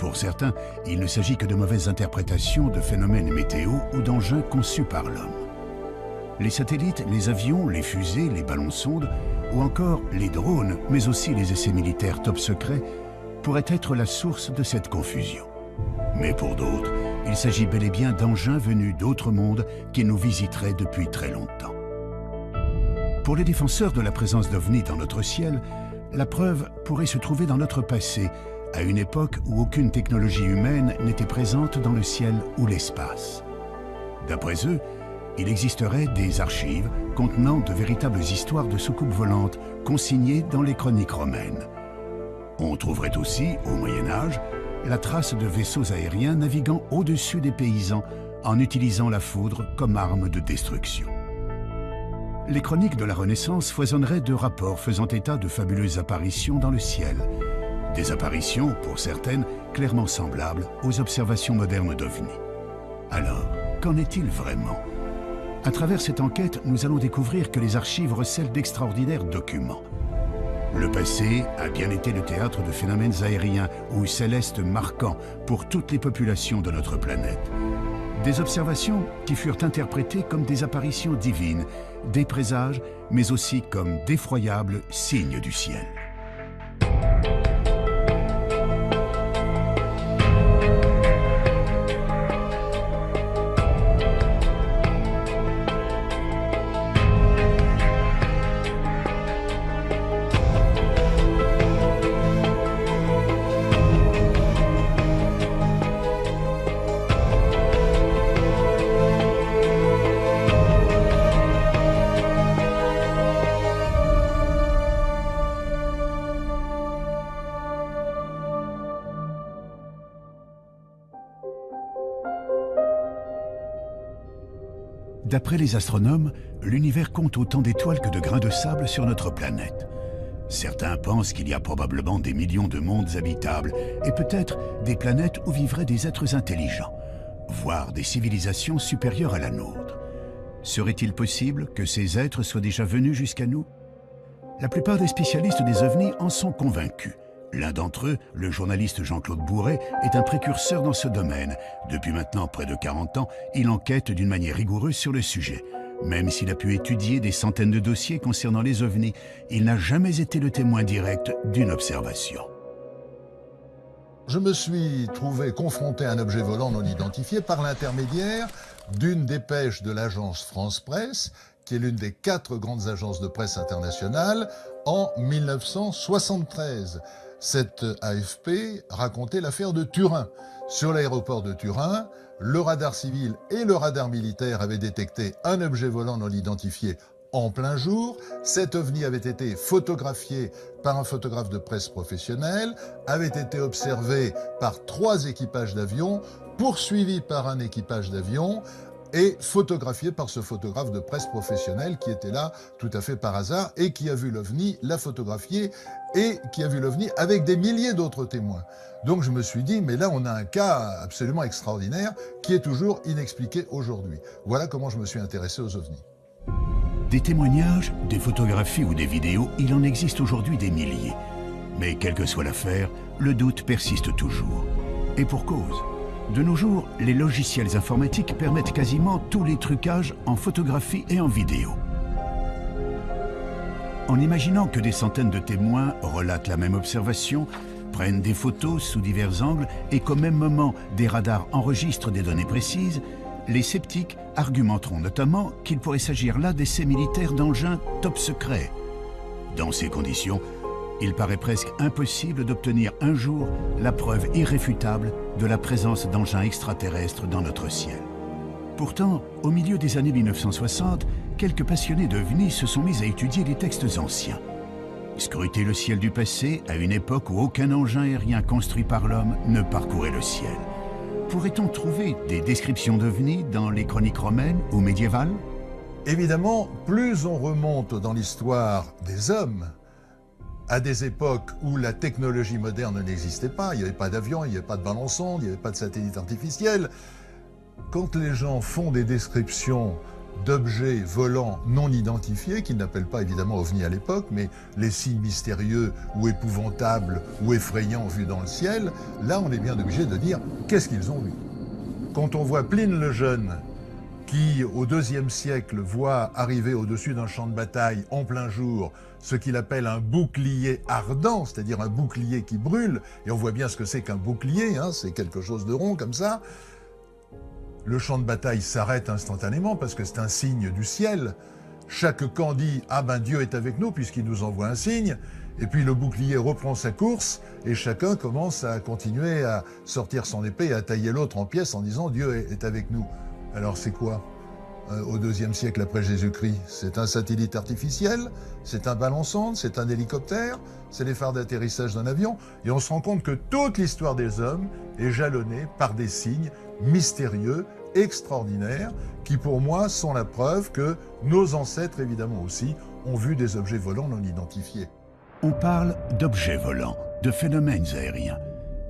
Pour certains, il ne s'agit que de mauvaises interprétations de phénomènes météo ou d'engins conçus par l'homme. Les satellites, les avions, les fusées, les ballons-sondes ou encore les drones, mais aussi les essais militaires top secrets, pourraient être la source de cette confusion. Mais pour d'autres, il s'agit bel et bien d'engins venus d'autres mondes qui nous visiteraient depuis très longtemps. Pour les défenseurs de la présence d'OVNI dans notre ciel, la preuve pourrait se trouver dans notre passé, à une époque où aucune technologie humaine n'était présente dans le ciel ou l'espace. D'après eux, il existerait des archives contenant de véritables histoires de soucoupes volantes consignées dans les chroniques romaines. On trouverait aussi, au Moyen-Âge, la trace de vaisseaux aériens naviguant au-dessus des paysans en utilisant la foudre comme arme de destruction. Les chroniques de la Renaissance foisonneraient de rapports faisant état de fabuleuses apparitions dans le ciel. Des apparitions, pour certaines, clairement semblables aux observations modernes d'OVNI. Alors, qu'en est-il vraiment ? À travers cette enquête, nous allons découvrir que les archives recèlent d'extraordinaires documents. Le passé a bien été le théâtre de phénomènes aériens ou célestes marquants pour toutes les populations de notre planète. Des observations qui furent interprétées comme des apparitions divines, des présages, mais aussi comme d'effroyables signes du ciel. D'après les astronomes, l'univers compte autant d'étoiles que de grains de sable sur notre planète. Certains pensent qu'il y a probablement des millions de mondes habitables et peut-être des planètes où vivraient des êtres intelligents, voire des civilisations supérieures à la nôtre. Serait-il possible que ces êtres soient déjà venus jusqu'à nous? La plupart des spécialistes des OVNI en sont convaincus. L'un d'entre eux, le journaliste Jean-Claude Bourret, est un précurseur dans ce domaine. Depuis maintenant près de 40 ans, il enquête d'une manière rigoureuse sur le sujet. Même s'il a pu étudier des centaines de dossiers concernant les OVNI, il n'a jamais été le témoin direct d'une observation. Je me suis trouvé confronté à un objet volant non identifié par l'intermédiaire d'une dépêche de l'agence France Presse, qui est l'une des 4 grandes agences de presse internationales, en 1973. Cette AFP racontait l'affaire de Turin. Sur l'aéroport de Turin, le radar civil et le radar militaire avaient détecté un objet volant non identifié en plein jour. Cet OVNI avait été photographié par un photographe de presse professionnel, avait été observé par 3 équipages d'avions, poursuivi par un équipage d'avion, et photographié par ce photographe de presse professionnel qui était là tout à fait par hasard et qui a vu l'OVNI, l'a photographié et qui a vu l'OVNI avec des milliers d'autres témoins. Donc je me suis dit, mais là on a un cas absolument extraordinaire qui est toujours inexpliqué aujourd'hui. Voilà comment je me suis intéressé aux OVNI. Des témoignages, des photographies ou des vidéos, il en existe aujourd'hui des milliers. Mais quelle que soit l'affaire, le doute persiste toujours. Et pour cause. De nos jours, les logiciels informatiques permettent quasiment tous les trucages en photographie et en vidéo. En imaginant que des centaines de témoins relatent la même observation, prennent des photos sous divers angles et qu'au même moment, des radars enregistrent des données précises, les sceptiques argumenteront notamment qu'il pourrait s'agir là d'essais militaires d'engins top secrets. Dans ces conditions, il paraît presque impossible d'obtenir un jour la preuve irréfutable de la présence d'engins extraterrestres dans notre ciel. Pourtant, au milieu des années 1960, quelques passionnés d'OVNI se sont mis à étudier les textes anciens. Scruter le ciel du passé à une époque où aucun engin aérien construit par l'homme ne parcourait le ciel. Pourrait-on trouver des descriptions d'OVNI dans les chroniques romaines ou médiévales? Évidemment, plus on remonte dans l'histoire des hommes, à des époques où la technologie moderne n'existait pas, il n'y avait pas d'avion, il n'y avait pas de ballon-sonde, il n'y avait pas de satellite artificiel. Quand les gens font des descriptions d'objets volants non identifiés, qu'ils n'appellent pas évidemment ovnis à l'époque, mais les signes mystérieux ou épouvantables ou effrayants vus dans le ciel, là on est bien obligé de dire qu'est-ce qu'ils ont vu. Quand on voit Pline le Jeune, qui au IIe siècle voit arriver au-dessus d'un champ de bataille en plein jour ce qu'il appelle un bouclier ardent, c'est-à-dire un bouclier qui brûle, et on voit bien ce que c'est qu'un bouclier, hein, c'est quelque chose de rond comme ça. Le champ de bataille s'arrête instantanément parce que c'est un signe du ciel. Chaque camp dit « Ah ben Dieu est avec nous puisqu'il nous envoie un signe ». Et puis le bouclier reprend sa course et chacun commence à continuer à sortir son épée et à tailler l'autre en pièces en disant « Dieu est avec nous ». Alors c'est quoi au IIe siècle après Jésus-Christ? C'est un satellite artificiel, c'est un ballon-sonde, c'est un hélicoptère, c'est les phares d'atterrissage d'un avion. Et on se rend compte que toute l'histoire des hommes est jalonnée par des signes mystérieux, extraordinaires, qui pour moi sont la preuve que nos ancêtres, évidemment aussi, ont vu des objets volants non identifiés. On parle d'objets volants, de phénomènes aériens.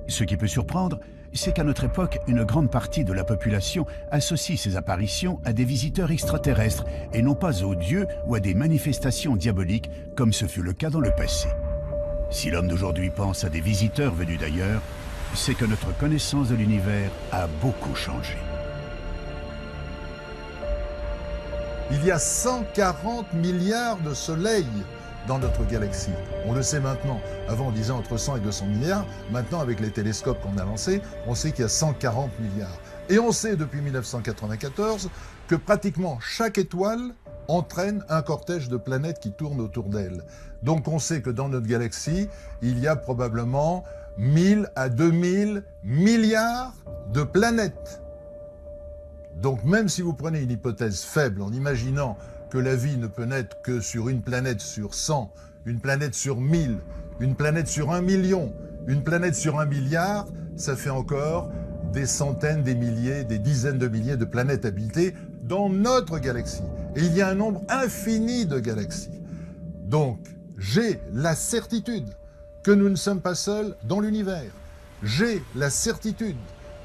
Ce qui peut surprendre, c'est qu'à notre époque, une grande partie de la population associe ces apparitions à des visiteurs extraterrestres et non pas aux dieux ou à des manifestations diaboliques, comme ce fut le cas dans le passé. Si l'homme d'aujourd'hui pense à des visiteurs venus d'ailleurs, c'est que notre connaissance de l'univers a beaucoup changé. Il y a 140 milliards de soleils dans notre galaxie. On le sait maintenant. Avant, on disait entre 100 et 200 milliards. Maintenant, avec les télescopes qu'on a lancés, on sait qu'il y a 140 milliards. Et on sait depuis 1994 que pratiquement chaque étoile entraîne un cortège de planètes qui tournent autour d'elle. Donc on sait que dans notre galaxie, il y a probablement 1000 à 2000 milliards de planètes. Donc même si vous prenez une hypothèse faible en imaginant que la vie ne peut naître que sur une planète sur 100, une planète sur 1000, une planète sur 1 million, une planète sur 1 milliard, ça fait encore des centaines, des milliers, des dizaines de milliers de planètes habitées dans notre galaxie. Et il y a un nombre infini de galaxies. Donc, j'ai la certitude que nous ne sommes pas seuls dans l'univers. J'ai la certitude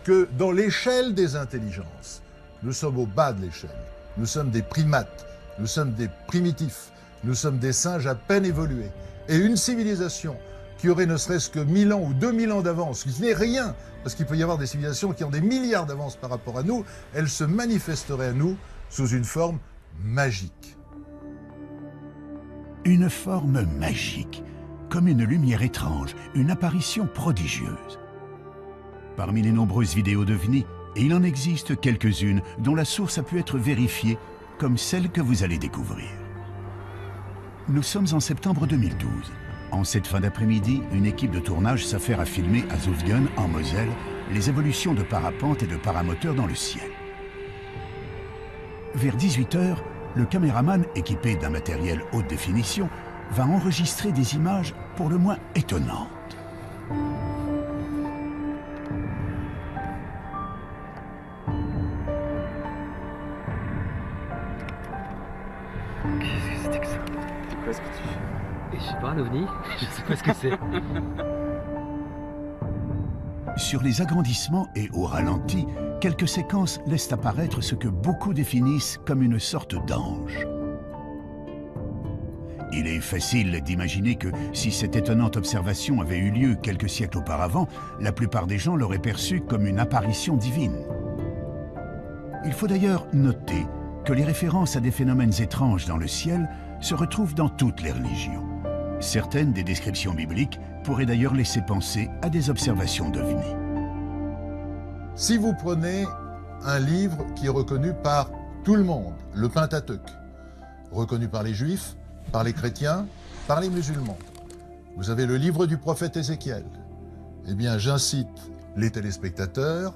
que dans l'échelle des intelligences, nous sommes au bas de l'échelle. Nous sommes des primates. Nous sommes des primitifs, nous sommes des singes à peine évolués. Et une civilisation qui aurait ne serait-ce que 1000 ans ou 2000 ans d'avance, qui n'est rien, parce qu'il peut y avoir des civilisations qui ont des milliards d'avance par rapport à nous, elle se manifesterait à nous sous une forme magique. Une forme magique, comme une lumière étrange, une apparition prodigieuse. Parmi les nombreuses vidéos d'OVNI, il en existe quelques-unes dont la source a pu être vérifiée, comme celle que vous allez découvrir. Nous sommes en septembre 2012. En cette fin d'après-midi, une équipe de tournage s'affaire à filmer à Zofingen, en Moselle, les évolutions de parapente et de paramoteurs dans le ciel. Vers 18h, le caméraman, équipé d'un matériel haute définition, va enregistrer des images pour le moins étonnantes. Qu'est-ce que tu fais? Je sais pas, un ovni. Je sais pas ce que c'est. Sur les agrandissements et au ralenti, quelques séquences laissent apparaître ce que beaucoup définissent comme une sorte d'ange. Il est facile d'imaginer que si cette étonnante observation avait eu lieu quelques siècles auparavant, la plupart des gens l'auraient perçue comme une apparition divine. Il faut d'ailleurs noter que les références à des phénomènes étranges dans le ciel se retrouvent dans toutes les religions. Certaines des descriptions bibliques pourraient d'ailleurs laisser penser à des observations d'OVNI. Si vous prenez un livre qui est reconnu par tout le monde, le Pentateuque, reconnu par les Juifs, par les chrétiens, par les musulmans, vous avez le livre du prophète Ézéchiel. Eh bien, j'incite les téléspectateurs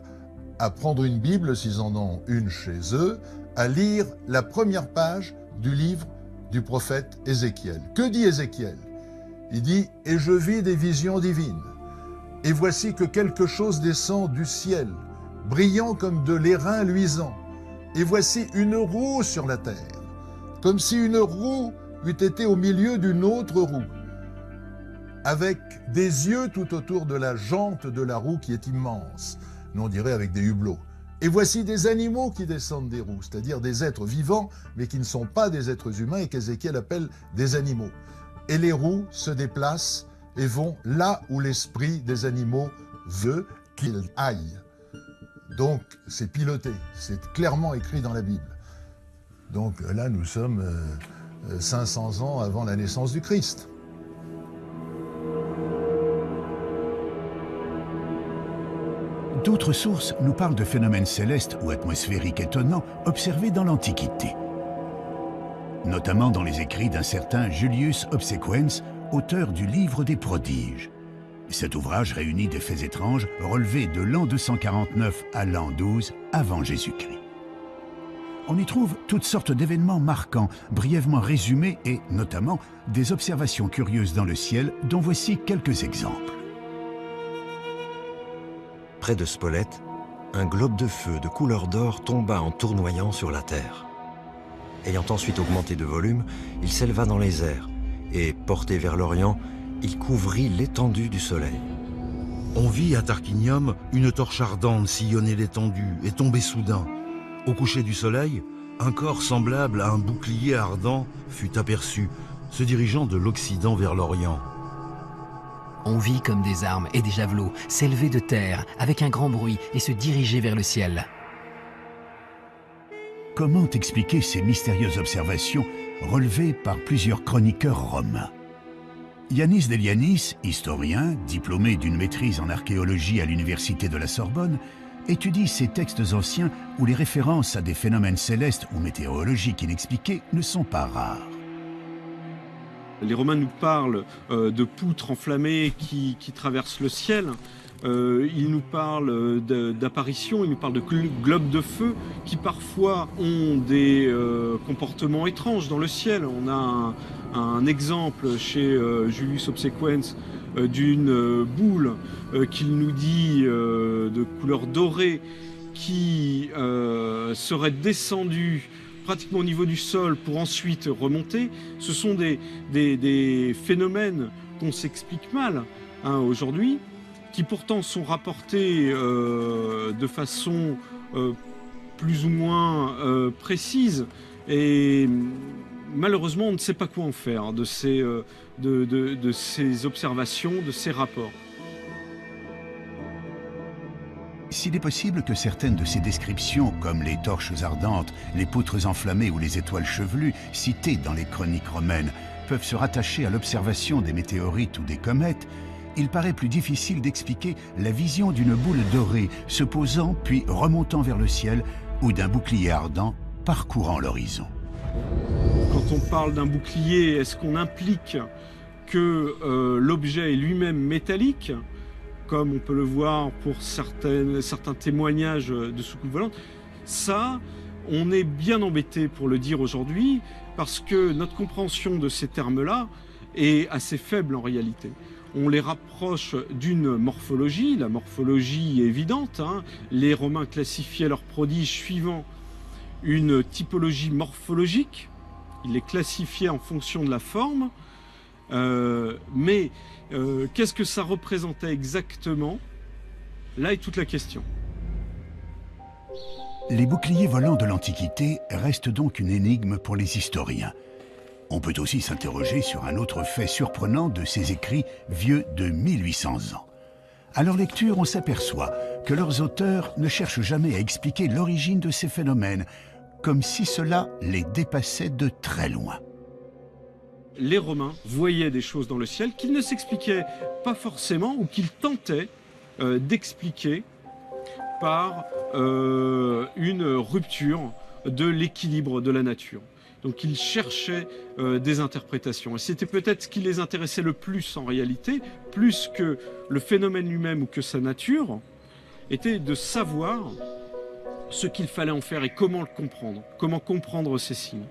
à prendre une Bible, s'ils en ont une chez eux, à lire la première page du livre du prophète Ézéchiel. Que dit Ézéchiel? Il dit « Et je vis des visions divines, et voici que quelque chose descend du ciel, brillant comme de l'airain luisant, et voici une roue sur la terre, comme si une roue eût été au milieu d'une autre roue, avec des yeux tout autour de la jante de la roue qui est immense. Nous on dirait avec des hublots. Et voici des animaux qui descendent des roues, c'est-à-dire des êtres vivants, mais qui ne sont pas des êtres humains et qu'Ézéchiel appelle des animaux. Et les roues se déplacent et vont là où l'esprit des animaux veut qu'ils aillent. Donc c'est piloté, c'est clairement écrit dans la Bible. Donc là nous sommes 500 ans avant la naissance du Christ. D'autres sources nous parlent de phénomènes célestes ou atmosphériques étonnants observés dans l'Antiquité, notamment dans les écrits d'un certain Julius Obsequens, auteur du Livre des Prodiges. Cet ouvrage réunit des faits étranges relevés de l'an 249 à l'an 12 avant Jésus-Christ. On y trouve toutes sortes d'événements marquants, brièvement résumés et, notamment, des observations curieuses dans le ciel dont voici quelques exemples. Près de Spolète, un globe de feu de couleur d'or tomba en tournoyant sur la terre. Ayant ensuite augmenté de volume, il s'éleva dans les airs et, porté vers l'Orient, il couvrit l'étendue du soleil. On vit à Tarquinium une torche ardente sillonner l'étendue et tomber soudain. Au coucher du soleil, un corps semblable à un bouclier ardent fut aperçu, se dirigeant de l'Occident vers l'Orient. On vit comme des armes et des javelots s'élever de terre avec un grand bruit et se diriger vers le ciel. Comment expliquer ces mystérieuses observations relevées par plusieurs chroniqueurs romains? Yanis Delianis, historien, diplômé d'une maîtrise en archéologie à l'université de la Sorbonne, étudie ces textes anciens où les références à des phénomènes célestes ou météorologiques inexpliqués ne sont pas rares. Les Romains nous parlent de poutres enflammées qui traversent le ciel. Ils nous parlent d'apparitions, ils nous parlent de globes de feu qui parfois ont des comportements étranges dans le ciel. On a un exemple chez Julius Obsequens d'une boule qu'il nous dit de couleur dorée qui serait descendue pratiquement au niveau du sol pour ensuite remonter. Ce sont des phénomènes qu'on s'explique mal aujourd'hui, qui pourtant sont rapportés de façon plus ou moins précise. Et malheureusement, on ne sait pas quoi en faire de ces observations, de ces rapports. S'il est possible que certaines de ces descriptions, comme les torches ardentes, les poutres enflammées ou les étoiles chevelues, citées dans les chroniques romaines, peuvent se rattacher à l'observation des météorites ou des comètes, il paraît plus difficile d'expliquer la vision d'une boule dorée se posant puis remontant vers le ciel ou d'un bouclier ardent parcourant l'horizon. Quand on parle d'un bouclier, est-ce qu'on implique que l'objet est lui-même métallique, comme on peut le voir pour certains témoignages de soucoupes volantes? Ça, on est bien embêté pour le dire aujourd'hui, parce que notre compréhension de ces termes-là est assez faible en réalité. On les rapproche d'une morphologie, la morphologie est évidente, Les Romains classifiaient leurs prodiges suivant une typologie morphologique, ils les classifiaient en fonction de la forme, mais qu'est-ce que ça représentait exactement? Là est toute la question. Les boucliers volants de l'Antiquité restent donc une énigme pour les historiens. On peut aussi s'interroger sur un autre fait surprenant de ces écrits vieux de 1800 ans. À leur lecture, on s'aperçoit que leurs auteurs ne cherchent jamais à expliquer l'origine de ces phénomènes, comme si cela les dépassait de très loin. Les Romains voyaient des choses dans le ciel qu'ils ne s'expliquaient pas forcément ou qu'ils tentaient d'expliquer par une rupture de l'équilibre de la nature. Donc ils cherchaient des interprétations. Et c'était peut-être ce qui les intéressait le plus en réalité, plus que le phénomène lui-même ou que sa nature, était de savoir ce qu'il fallait en faire et comment le comprendre, comment comprendre ces signes.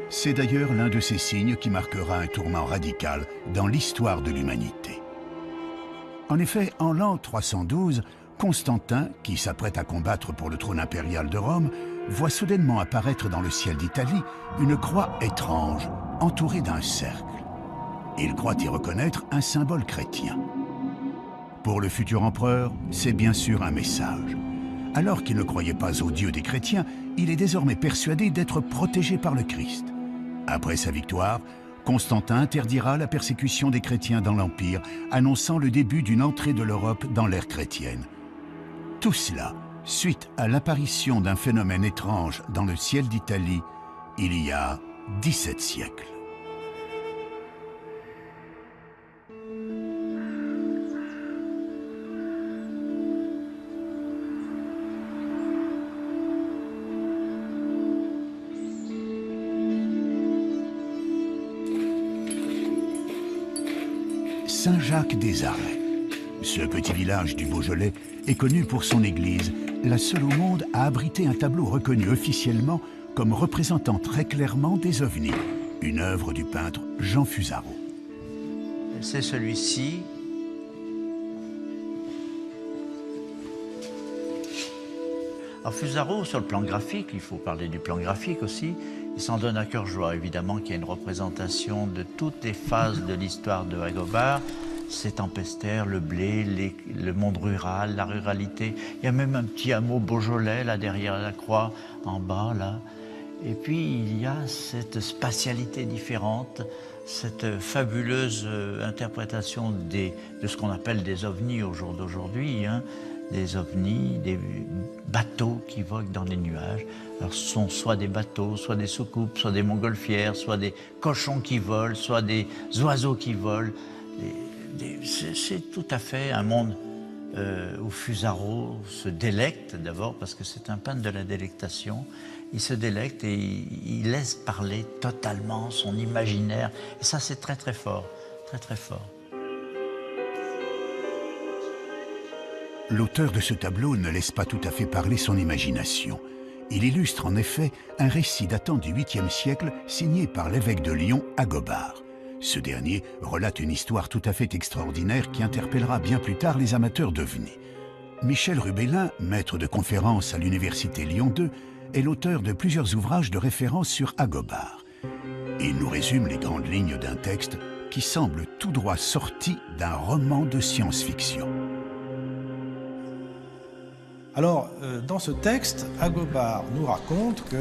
C'est d'ailleurs l'un de ces signes qui marquera un tournant radical dans l'histoire de l'humanité. En effet, en l'an 312, Constantin, qui s'apprête à combattre pour le trône impérial de Rome, voit soudainement apparaître dans le ciel d'Italie une croix étrange, entourée d'un cercle. Il croit y reconnaître un symbole chrétien. Pour le futur empereur, c'est bien sûr un message. alors qu'il ne croyait pas au Dieu des chrétiens, il est désormais persuadé d'être protégé par le Christ. Après sa victoire, Constantin interdira la persécution des chrétiens dans l'Empire, annonçant le début d'une entrée de l'Europe dans l'ère chrétienne. Tout cela suite à l'apparition d'un phénomène étrange dans le ciel d'Italie il y a 17 siècles. Saint-Jacques-des-Arrêts. Ce petit village du Beaujolais est connu pour son église, la seule au monde à abriter un tableau reconnu officiellement comme représentant très clairement des ovnis, une œuvre du peintre Jean Fusaro. C'est celui-ci. Alors Fusaro, sur le plan graphique, il faut parler du plan graphique aussi, il s'en donne à cœur joie, évidemment, qu'il y a une représentation de toutes les phases de l'histoire de Agobard. C'est tempestaire, le blé, le monde rural, la ruralité. Il y a même un petit hameau Beaujolais, là, derrière la croix, en bas, là. Et puis, il y a cette spatialité différente, cette fabuleuse interprétation de ce qu'on appelle des ovnis au jour d'aujourd'hui, hein. Des ovnis, des bateaux qui voguent dans les nuages. Alors, ce sont soit des bateaux, soit des soucoupes, soit des montgolfières, soit des cochons qui volent, soit des oiseaux qui volent. C'est tout à fait un monde où Fusaro se délecte d'abord, parce que c'est un peintre de la délectation. Il se délecte et il laisse parler totalement son imaginaire. Et ça, c'est très très fort, très très fort. L'auteur de ce tableau ne laisse pas tout à fait parler son imagination. Il illustre en effet un récit datant du 8e siècle signé par l'évêque de Lyon, Agobard. Ce dernier relate une histoire tout à fait extraordinaire qui interpellera bien plus tard les amateurs d'ovnis. Michel Rubellin, maître de conférences à l'université Lyon 2, est l'auteur de plusieurs ouvrages de référence sur Agobard. Il nous résume les grandes lignes d'un texte qui semble tout droit sorti d'un roman de science-fiction. Alors, dans ce texte, Agobard nous raconte que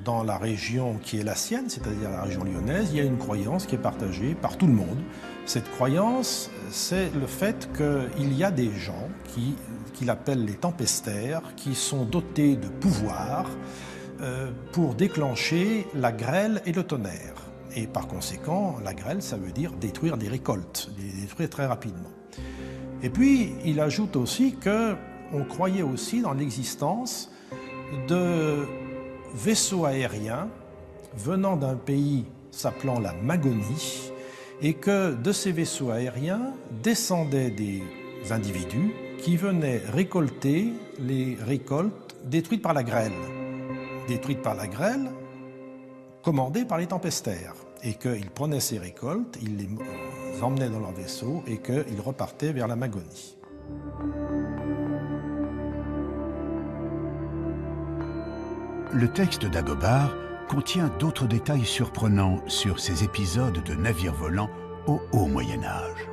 dans la région qui est la sienne, c'est-à-dire la région lyonnaise, il y a une croyance qui est partagée par tout le monde. Cette croyance, c'est le fait qu'il y a des gens qu'il appelle les tempestaires, qui sont dotés de pouvoirs pour déclencher la grêle et le tonnerre. Et par conséquent, la grêle, ça veut dire détruire des récoltes, les détruire très rapidement. Et puis, il ajoute aussi qu'on croyait aussi dans l'existence de vaisseaux aériens venant d'un pays s'appelant la Magonie, et que de ces vaisseaux aériens descendaient des individus qui venaient récolter les récoltes détruites par la grêle. Détruites par la grêle, commandées par les tempestaires. Et qu'ils prenaient ces récoltes, ils les emmenaient dans leur vaisseau et qu'ils repartaient vers la Magonie. Le texte d'Agobard contient d'autres détails surprenants sur ces épisodes de navires volants au haut Moyen-Âge.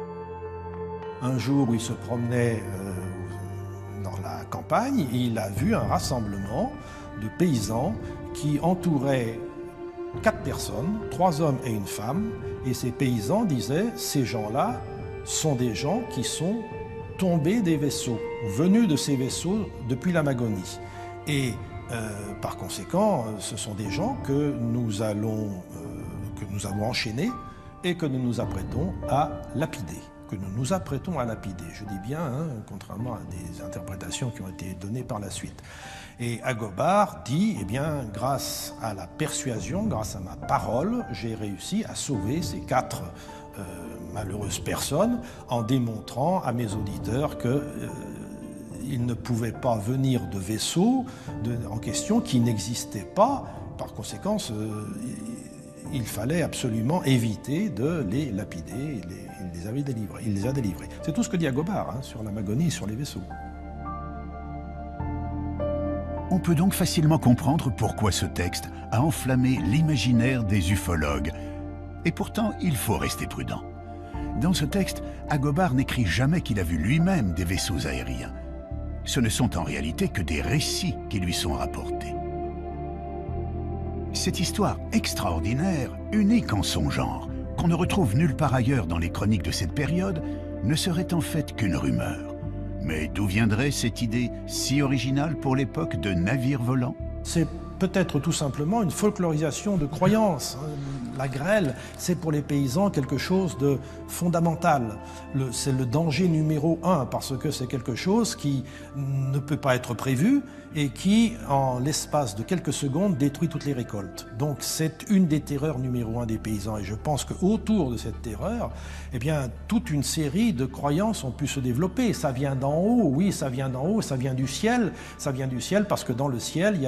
Un jour où il se promenait dans la campagne, il a vu un rassemblement de paysans qui entouraient 4 personnes, 3 hommes et une femme, et ces paysans disaient « ces gens-là sont des gens qui sont tombés des vaisseaux, venus de ces vaisseaux depuis la Magonie. » Et par conséquent, ce sont des gens que nous avons enchaînés et que nous nous apprêtons à lapider. Je dis bien, hein, contrairement à des interprétations qui ont été données par la suite. Et Agobard dit, eh bien, grâce à la persuasion, grâce à ma parole, j'ai réussi à sauver ces 4 malheureuses personnes en démontrant à mes auditeurs que il ne pouvait pas venir de vaisseaux en question qui n'existaient pas. Par conséquent, il fallait absolument éviter de les lapider. Il les a délivrés. C'est tout ce que dit Agobard hein, sur la Magonie et sur les vaisseaux. On peut donc facilement comprendre pourquoi ce texte a enflammé l'imaginaire des ufologues. Et pourtant, il faut rester prudent. Dans ce texte, Agobard n'écrit jamais qu'il a vu lui-même des vaisseaux aériens. ce ne sont en réalité que des récits qui lui sont rapportés. Cette histoire extraordinaire, unique en son genre, qu'on ne retrouve nulle part ailleurs dans les chroniques de cette période, ne serait en fait qu'une rumeur. Mais d'où viendrait cette idée si originale pour l'époque de navires volants? C'est peut-être tout simplement une folklorisation de croyances. La grêle, c'est pour les paysans quelque chose de fondamental. C'est le danger numéro 1 parce que c'est quelque chose qui ne peut pas être prévu et qui, en l'espace de quelques secondes, détruit toutes les récoltes. Donc c'est une des terreurs numéro 1 des paysans. Et je pense qu'autour de cette terreur, eh bien, toute une série de croyances ont pu se développer. Ça vient d'en haut, oui, ça vient d'en haut, ça vient du ciel. Ça vient du ciel parce que dans le ciel, il y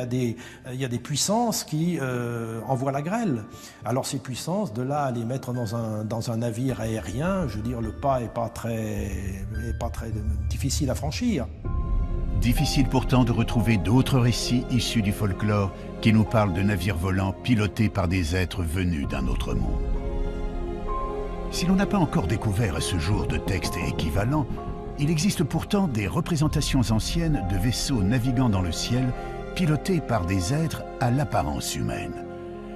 a des puissances qui envoient la grêle. Alors ces puissances, de là à les mettre dans un navire aérien, je veux dire, le pas est pas très difficile à franchir. Difficile pourtant de retrouver d'autres récits issus du folklore qui nous parlent de navires volants pilotés par des êtres venus d'un autre monde. Si l'on n'a pas encore découvert à ce jour de textes équivalents, il existe pourtant des représentations anciennes de vaisseaux naviguant dans le ciel pilotés par des êtres à l'apparence humaine.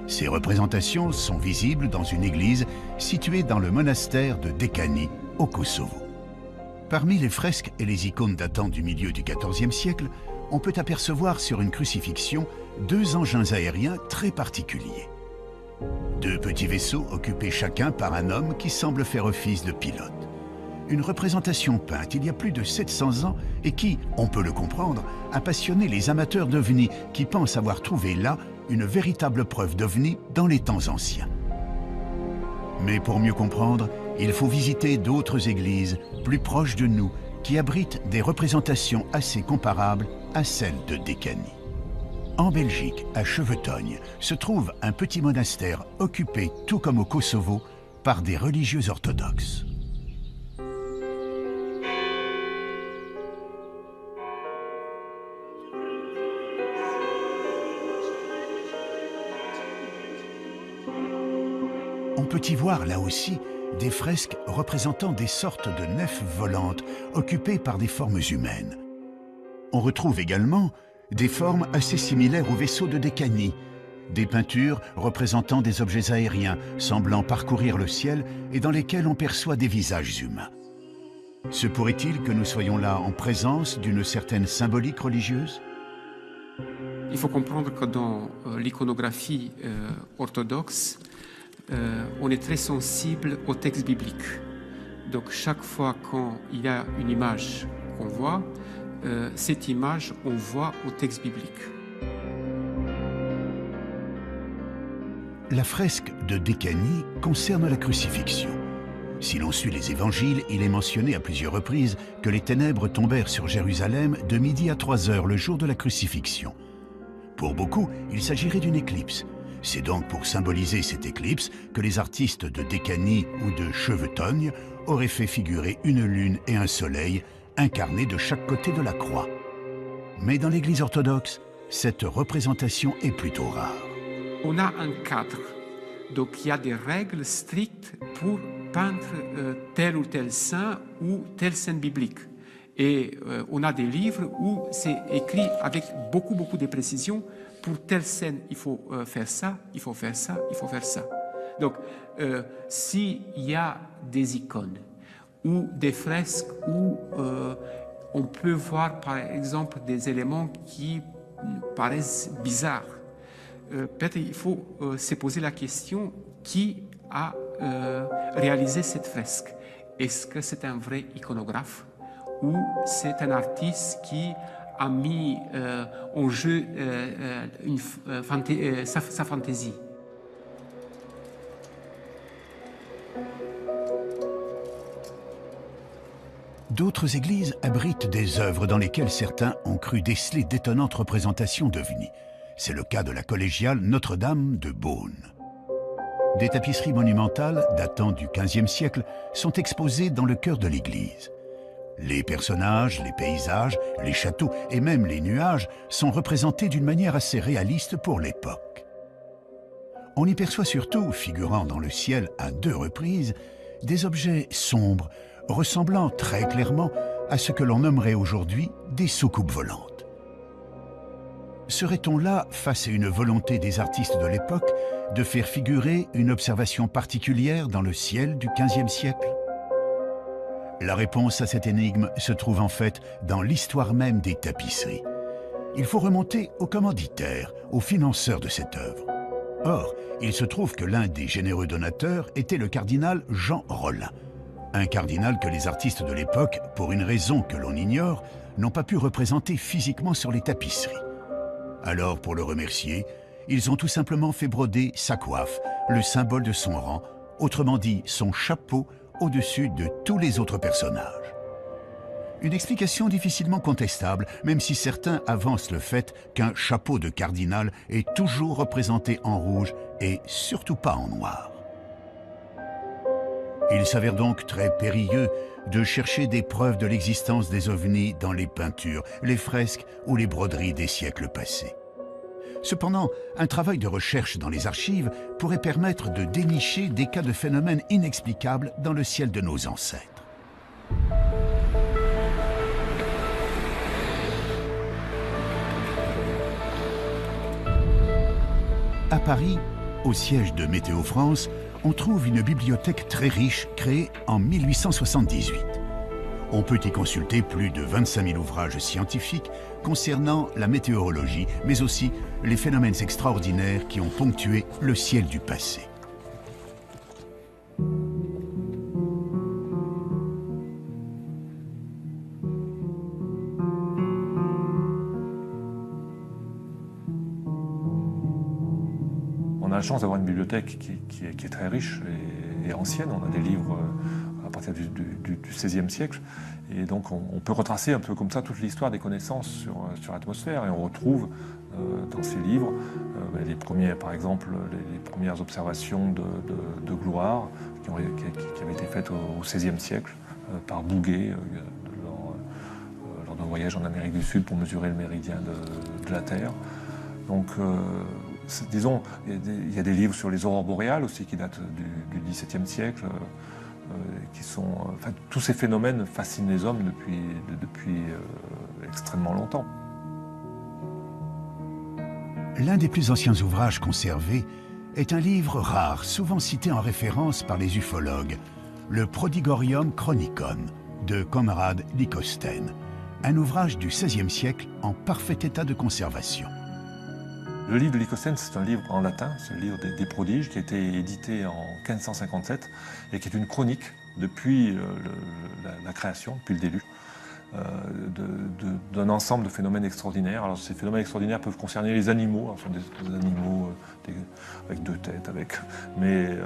Ces représentations sont visibles dans une église située dans le monastère de Dekani, au Kosovo. Parmi les fresques et les icônes datant du milieu du XIVe siècle, on peut apercevoir sur une crucifixion 2 engins aériens très particuliers. 2 petits vaisseaux occupés chacun par un homme qui semble faire office de pilote. Une représentation peinte il y a plus de 700 ans et qui, on peut le comprendre, a passionné les amateurs d'ovnis qui pensent avoir trouvé là une véritable preuve d'ovnis dans les temps anciens. Mais pour mieux comprendre, il faut visiter d'autres églises plus proches de nous qui abritent des représentations assez comparables à celles de Dekani. En Belgique, à Chevetogne, se trouve un petit monastère occupé, tout comme au Kosovo, par des religieux orthodoxes. On peut y voir là aussi des fresques représentant des sortes de nefs volantes occupées par des formes humaines. On retrouve également des formes assez similaires aux vaisseaux de Dekani, des peintures représentant des objets aériens semblant parcourir le ciel et dans lesquels on perçoit des visages humains. Se pourrait-il que nous soyons là en présence d'une certaine symbolique religieuse? Il faut comprendre que dans l'iconographie orthodoxe, on est très sensible au texte biblique. Donc chaque fois qu'il y a une image qu'on voit, cette image, on voit au texte biblique. La fresque de Dekani concerne la crucifixion. Si l'on suit les évangiles, il est mentionné à plusieurs reprises que les ténèbres tombèrent sur Jérusalem de midi à 3 heures le jour de la crucifixion. Pour beaucoup, il s'agirait d'une éclipse. C'est donc pour symboliser cette éclipse que les artistes de Dekani ou de Chevetogne auraient fait figurer une lune et un soleil incarnés de chaque côté de la croix. Mais dans l'Église orthodoxe, cette représentation est plutôt rare. On a un cadre, donc il y a des règles strictes pour peindre tel ou tel saint ou telle scène biblique. Et on a des livres où c'est écrit avec beaucoup de précision. Pour telle scène, il faut faire ça, il faut faire ça, il faut faire ça. Donc, s'il y a des icônes ou des fresques où on peut voir, par exemple, des éléments qui paraissent bizarres, peut-être il faut se poser la question qui a réalisé cette fresque. Est-ce que c'est un vrai iconographe ou c'est un artiste qui a mis en jeu sa fantaisie? D'autres églises abritent des œuvres dans lesquelles certains ont cru déceler d'étonnantes représentations d'ovnis. C'est le cas de la collégiale Notre-Dame de Beaune. Des tapisseries monumentales datant du XVe siècle sont exposées dans le cœur de l'église. Les personnages, les paysages, les châteaux et même les nuages sont représentés d'une manière assez réaliste pour l'époque. On y perçoit surtout, figurant dans le ciel à 2 reprises, des objets sombres, ressemblant très clairement à ce que l'on nommerait aujourd'hui des soucoupes volantes. Serait-on là face à une volonté des artistes de l'époque de faire figurer une observation particulière dans le ciel du XVe siècle? La réponse à cette énigme se trouve en fait dans l'histoire même des tapisseries. Il faut remonter aux commanditaires, aux financeurs de cette œuvre. Or, il se trouve que l'un des généreux donateurs était le cardinal Jean Rollin, un cardinal que les artistes de l'époque, pour une raison que l'on ignore, n'ont pas pu représenter physiquement sur les tapisseries. Alors, pour le remercier, ils ont tout simplement fait broder sa coiffe, le symbole de son rang, autrement dit son chapeau, au-dessus de tous les autres personnages. Une explication difficilement contestable, même si certains avancent le fait qu'un chapeau de cardinal est toujours représenté en rouge et surtout pas en noir. Il s'avère donc très périlleux de chercher des preuves de l'existence des ovnis dans les peintures, les fresques ou les broderies des siècles passés. Cependant, un travail de recherche dans les archives pourrait permettre de dénicher des cas de phénomènes inexplicables dans le ciel de nos ancêtres. À Paris, au siège de Météo France, on trouve une bibliothèque très riche créée en 1878. On peut y consulter plus de 25 000 ouvrages scientifiques concernant la météorologie, mais aussi les phénomènes extraordinaires qui ont ponctué le ciel du passé. On a la chance d'avoir une bibliothèque qui est très riche et ancienne. On a des livres à partir du XVIe siècle. Et donc on peut retracer un peu comme ça toute l'histoire des connaissances sur l'atmosphère. Et on retrouve dans ces livres les premiers, par exemple, les premières observations de gloire qui avaient été faites au XVIe siècle par Bouguer lors d'un voyage en Amérique du Sud pour mesurer le méridien de la Terre. Donc, disons, il y a des livres sur les aurores boréales aussi qui datent du XVIIe siècle. Enfin, tous ces phénomènes fascinent les hommes depuis extrêmement longtemps. L'un des plus anciens ouvrages conservés est un livre rare, souvent cité en référence par les ufologues, le Prodigorium Chronicon de Conrad Lycosthenes, un ouvrage du XVIe siècle en parfait état de conservation. Le livre de Lycosthenes, c'est un livre en latin, c'est le livre des prodiges, qui a été édité en 1557 et qui est une chronique depuis la création, depuis le déluge, d'un ensemble de phénomènes extraordinaires. Alors ces phénomènes extraordinaires peuvent concerner les animaux, alors ce sont des animaux avec deux têtes, mais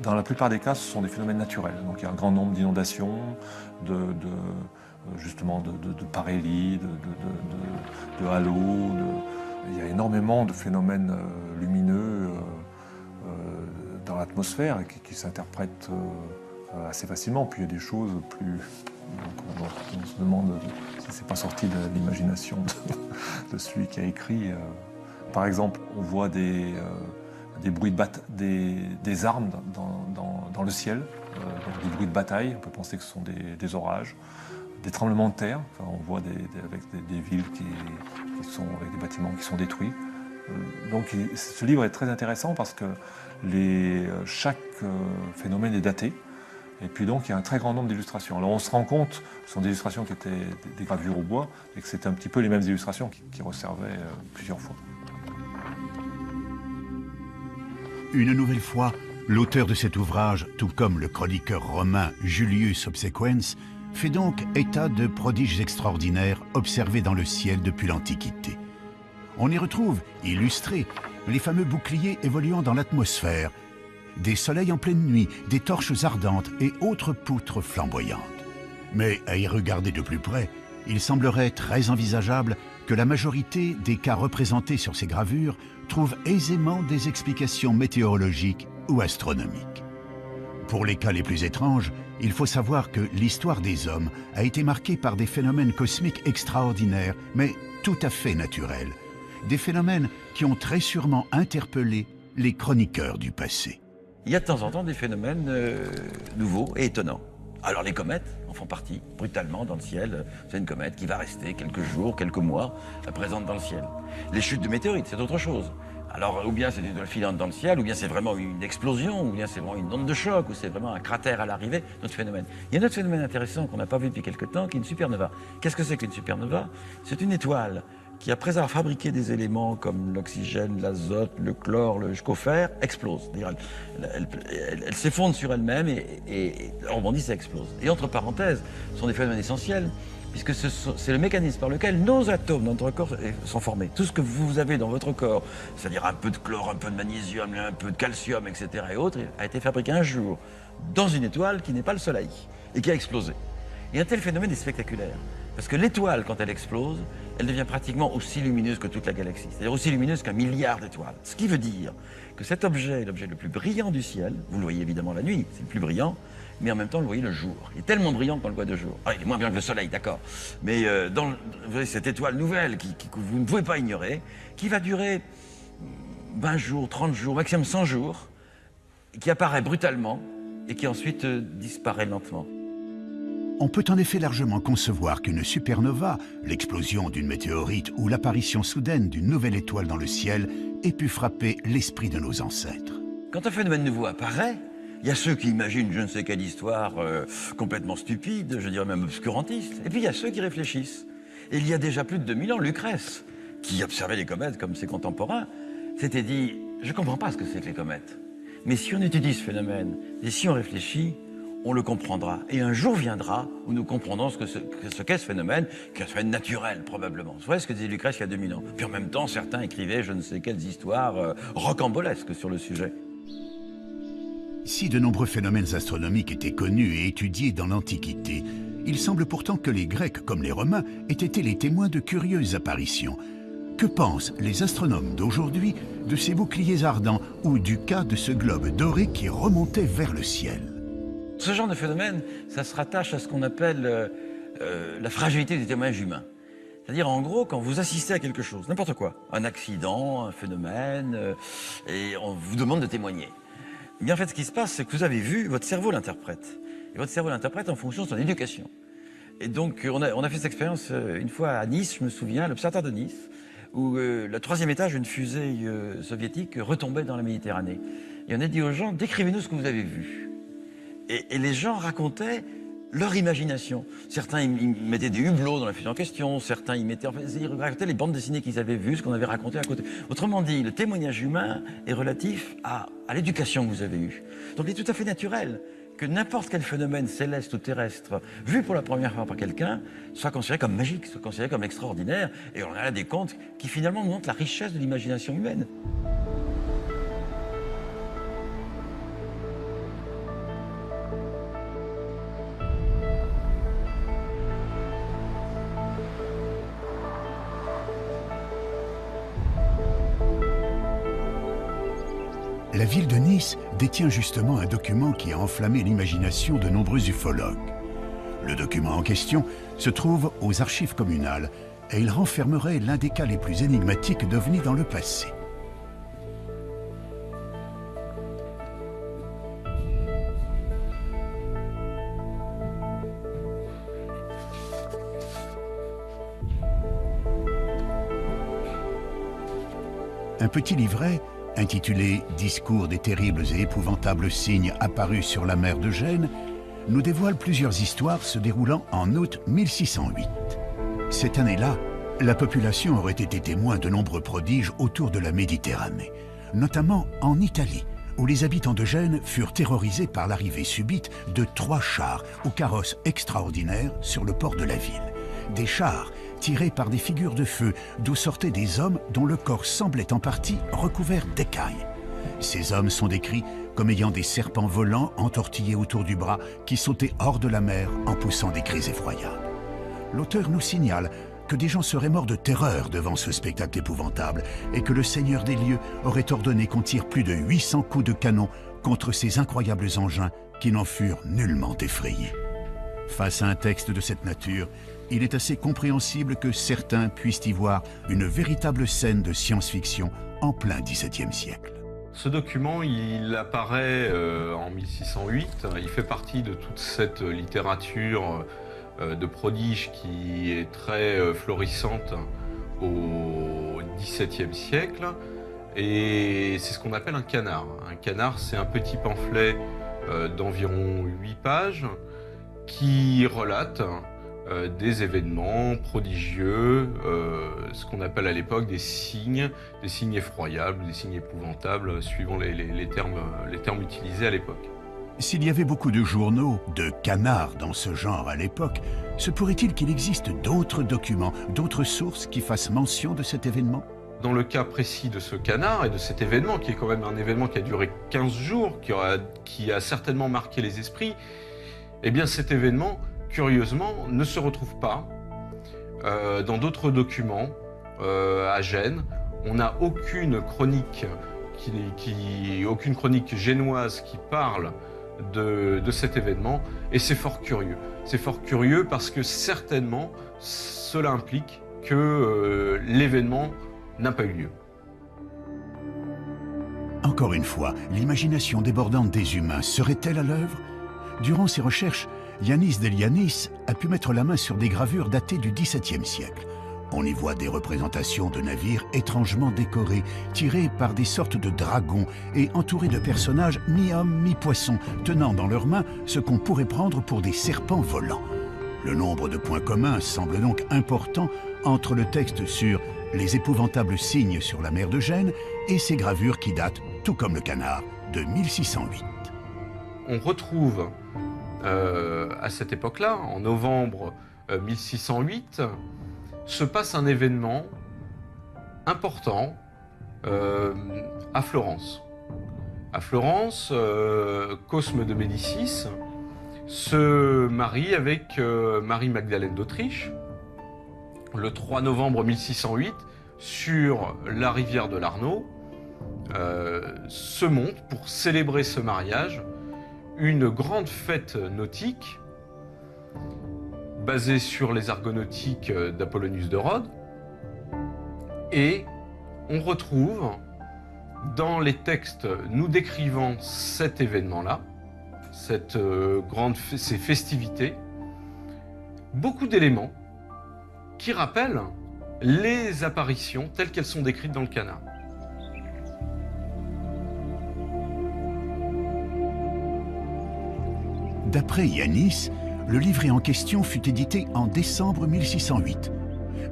dans la plupart des cas, ce sont des phénomènes naturels. Donc il y a un grand nombre d'inondations, justement de parélie, de halos. Il y a énormément de phénomènes lumineux dans l'atmosphère qui s'interprètent assez facilement. Puis il y a des choses plus... on se demande si c'est pas sorti de l'imagination de celui qui a écrit. Par exemple, on voit des bruits des armes dans le ciel, donc des bruits de bataille. On peut penser que ce sont des orages. Des tremblements de terre, enfin, on voit avec des villes qui sont avec des bâtiments qui sont détruits. Donc ce livre est très intéressant parce que chaque phénomène est daté. Et puis donc il y a un très grand nombre d'illustrations. Alors on se rend compte que ce sont des illustrations qui étaient des gravures au bois et que c'était un petit peu les mêmes illustrations qui resservaient plusieurs fois. Une nouvelle fois, l'auteur de cet ouvrage, tout comme le chroniqueur romain Julius Obsequens, fait donc état de prodiges extraordinaires observés dans le ciel depuis l'Antiquité. On y retrouve, illustrés, les fameux boucliers évoluant dans l'atmosphère, des soleils en pleine nuit, des torches ardentes et autres poutres flamboyantes. Mais à y regarder de plus près, il semblerait très envisageable que la majorité des cas représentés sur ces gravures trouvent aisément des explications météorologiques ou astronomiques. Pour les cas les plus étranges, il faut savoir que l'histoire des hommes a été marquée par des phénomènes cosmiques extraordinaires, mais tout à fait naturels. Des phénomènes qui ont très sûrement interpellé les chroniqueurs du passé. Il y a de temps en temps des phénomènes nouveaux et étonnants. Alors les comètes en font partie, brutalement dans le ciel. C'est une comète qui va rester quelques jours, quelques mois présente dans le ciel. Les chutes de météorites, c'est autre chose. Alors, ou bien c'est une étoile filante dans le ciel, ou bien c'est vraiment une explosion, ou bien c'est vraiment une onde de choc, ou c'est vraiment un cratère à l'arrivée, notre phénomène. Il y a un autre phénomène intéressant qu'on n'a pas vu depuis quelque temps, qui est une supernova. Qu'est-ce que c'est qu'une supernova? C'est une étoile qui, après avoir fabriqué des éléments comme l'oxygène, l'azote, le chlore, le fer, explose. C'est-à-dire, elle s'effondre sur elle-même et rebondit, ça explose. Et entre parenthèses, ce sont des phénomènes essentiels, puisque c'est le mécanisme par lequel nos atomes dans notre corps sont formés. Tout ce que vous avez dans votre corps, c'est-à-dire un peu de chlore, un peu de magnésium, un peu de calcium, etc. et autres, a été fabriqué un jour dans une étoile qui n'est pas le Soleil et qui a explosé. Et un tel phénomène est spectaculaire, parce que l'étoile, quand elle explose, elle devient pratiquement aussi lumineuse que toute la galaxie, c'est-à-dire aussi lumineuse qu'un milliard d'étoiles. Ce qui veut dire que cet objet est l'objet le plus brillant du ciel. Vous le voyez évidemment la nuit, c'est le plus brillant, mais en même temps, vous le voyez le jour. Il est tellement brillant qu'on le voit de jour. Ah, il est moins brillant que le soleil, d'accord. Mais vous voyez cette étoile nouvelle que vous ne pouvez pas ignorer, qui va durer 20 jours, 30 jours, maximum 100 jours, qui apparaît brutalement et qui ensuite disparaît lentement. On peut en effet largement concevoir qu'une supernova, l'explosion d'une météorite ou l'apparition soudaine d'une nouvelle étoile dans le ciel, ait pu frapper l'esprit de nos ancêtres. Quand un phénomène nouveau apparaît, il y a ceux qui imaginent je ne sais quelle histoire complètement stupide, je dirais même obscurantiste, et puis il y a ceux qui réfléchissent. Et il y a déjà plus de 2000 ans, Lucrèce, qui observait les comètes comme ses contemporains, s'était dit « je ne comprends pas ce que c'est que les comètes, mais si on étudie ce phénomène, et si on réfléchit, on le comprendra. Et un jour viendra où nous comprendrons ce qu'est ce phénomène, qui est un phénomène naturel probablement. Vous voyez ce que disait Lucrèce il y a 2000 ans. Puis en même temps, certains écrivaient je ne sais quelles histoires rocambolesques sur le sujet. Si de nombreux phénomènes astronomiques étaient connus et étudiés dans l'Antiquité, il semble pourtant que les Grecs, comme les Romains, aient été les témoins de curieuses apparitions. Que pensent les astronomes d'aujourd'hui de ces boucliers ardents ou du cas de ce globe doré qui remontait vers le ciel? Ce genre de phénomène, ça se rattache à ce qu'on appelle la fragilité du témoignage humain. C'est-à-dire, en gros, quand vous assistez à quelque chose, n'importe quoi, un accident, un phénomène, et on vous demande de témoigner. Eh bien, en fait, ce qui se passe, c'est que vous avez vu, votre cerveau l'interprète. Et votre cerveau l'interprète en fonction de son éducation. Et donc, on a fait cette expérience une fois à Nice, je me souviens, à l'Observatoire de Nice, où le 3e étage d'une fusée soviétique retombait dans la Méditerranée. Et on a dit aux gens, décrivez-nous ce que vous avez vu. Et les gens racontaient leur imagination. Certains, ils mettaient des hublots dans la fusée en question, certains, ils racontaient les bandes dessinées qu'ils avaient vues, ce qu'on avait raconté à côté. Autrement dit, le témoignage humain est relatif à l'éducation que vous avez eue. Donc il est tout à fait naturel que n'importe quel phénomène céleste ou terrestre, vu pour la première fois par quelqu'un, soit considéré comme magique, soit considéré comme extraordinaire. Et on a là des contes qui finalement nous montrent la richesse de l'imagination humaine. La ville de Nice détient justement un document qui a enflammé l'imagination de nombreux ufologues. Le document en question se trouve aux archives communales et il renfermerait l'un des cas les plus énigmatiques d'OVNI dans le passé. Un petit livret intitulé « Discours des terribles et épouvantables signes apparus sur la mer de Gênes », nous dévoile plusieurs histoires se déroulant en août 1608. Cette année-là, la population aurait été témoin de nombreux prodiges autour de la Méditerranée, notamment en Italie, où les habitants de Gênes furent terrorisés par l'arrivée subite de 3 chars ou carrosses extraordinaires sur le port de la ville. Des chars tirés par des figures de feu, d'où sortaient des hommes dont le corps semblait en partie recouvert d'écailles. Ces hommes sont décrits comme ayant des serpents volants entortillés autour du bras qui sautaient hors de la mer en poussant des cris effroyables. L'auteur nous signale que des gens seraient morts de terreur devant ce spectacle épouvantable et que le Seigneur des lieux aurait ordonné qu'on tire plus de 800 coups de canon contre ces incroyables engins qui n'en furent nullement effrayés. Face à un texte de cette nature, il est assez compréhensible que certains puissent y voir une véritable scène de science-fiction en plein XVIIe siècle. Ce document, il apparaît en 1608. Il fait partie de toute cette littérature de prodige qui est très florissante au XVIIe siècle. Et c'est ce qu'on appelle un canard. Un canard, c'est un petit pamphlet d'environ 8 pages qui relate des événements prodigieux, ce qu'on appelle à l'époque des signes effroyables, des signes épouvantables, suivant les termes utilisés à l'époque. S'il y avait beaucoup de journaux, de canards dans ce genre à l'époque, se pourrait-il qu'il existe d'autres documents, d'autres sources qui fassent mention de cet événement ? Dans le cas précis de ce canard et de cet événement, qui est quand même un événement qui a duré 15 jours, qui a certainement marqué les esprits, eh bien cet événement, curieusement, ne se retrouve pas dans d'autres documents à Gênes. On n'a aucune chronique aucune chronique génoise qui parle de cet événement, et c'est fort curieux. C'est fort curieux parce que certainement cela implique que l'événement n'a pas eu lieu. Encore une fois, l'imagination débordante des humains serait-elle à l'œuvre ? Durant ses recherches, Yanis Delianis a pu mettre la main sur des gravures datées du XVIIe siècle. On y voit des représentations de navires étrangement décorés, tirés par des sortes de dragons et entourés de personnages mi-hommes, mi-poissons, tenant dans leurs mains ce qu'on pourrait prendre pour des serpents volants. Le nombre de points communs semble donc important entre le texte sur les épouvantables signes sur la mer de Gênes et ces gravures qui datent, tout comme le canard, de 1608. On retrouve à cette époque-là, en novembre 1608, se passe un événement important à Florence. À Florence, Cosme de Médicis se marie avec Marie-Magdalène d'Autriche le 3 novembre 1608 sur la rivière de l'Arno. Se monte pour célébrer ce mariage une grande fête nautique basée sur les argonautiques d'Apollonius de Rhodes, et on retrouve dans les textes nous décrivant cet événement-là, ces festivités, beaucoup d'éléments qui rappellent les apparitions telles qu'elles sont décrites dans le canard. D'après Yanis, le livret en question fut édité en décembre 1608.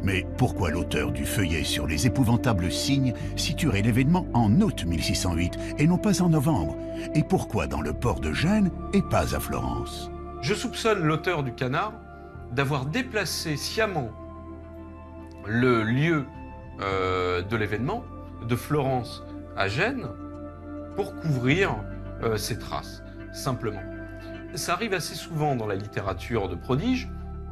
Mais pourquoi l'auteur du feuillet sur les épouvantables signes situerait l'événement en août 1608 et non pas en novembre? Et pourquoi dans le port de Gênes et pas à Florence? Je soupçonne l'auteur du canard d'avoir déplacé sciemment le lieu de l'événement de Florence à Gênes pour couvrir ses traces, simplement. Ça arrive assez souvent dans la littérature de prodige.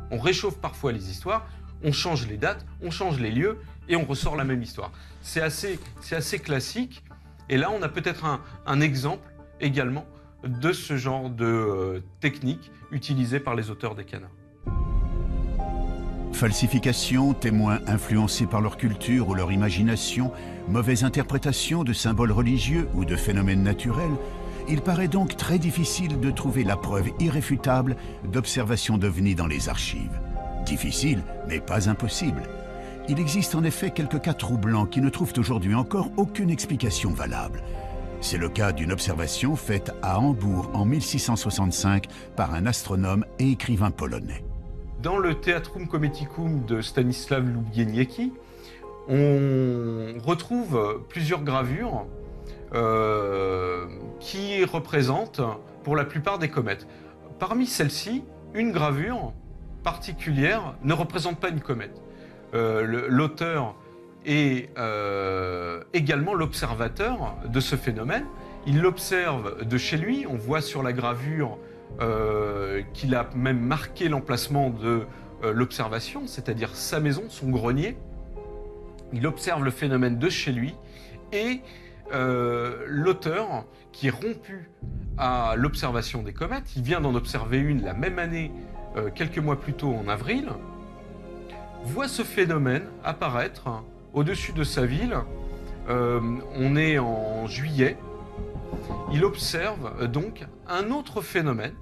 On réchauffe parfois les histoires, on change les dates, on change les lieux et on ressort la même histoire. C'est assez classique. Et là, on a peut-être un exemple également de ce genre de technique utilisée par les auteurs des canards. Falsification, témoins influencés par leur culture ou leur imagination, mauvaise interprétation de symboles religieux ou de phénomènes naturels, il paraît donc très difficile de trouver la preuve irréfutable d'observation d'ovnis dans les archives. Difficile, mais pas impossible. Il existe en effet quelques cas troublants qui ne trouvent aujourd'hui encore aucune explication valable. C'est le cas d'une observation faite à Hambourg en 1665 par un astronome et écrivain polonais. Dans le Theatrum Cometicum de Stanisław Lubieniecki, on retrouve plusieurs gravures qui représentent pour la plupart des comètes. Parmi celles-ci, une gravure particulière ne représente pas une comète. L'auteur est également l'observateur de ce phénomène. Il l'observe de chez lui. On voit sur la gravure qu'il a même marqué l'emplacement de l'observation, c'est-à-dire sa maison, son grenier. Il observe le phénomène de chez lui et l'auteur, qui est rompu à l'observation des comètes, il vient d'en observer une la même année, quelques mois plus tôt en avril, voit ce phénomène apparaître au-dessus de sa ville on est en juillet. Il observe donc un autre phénomène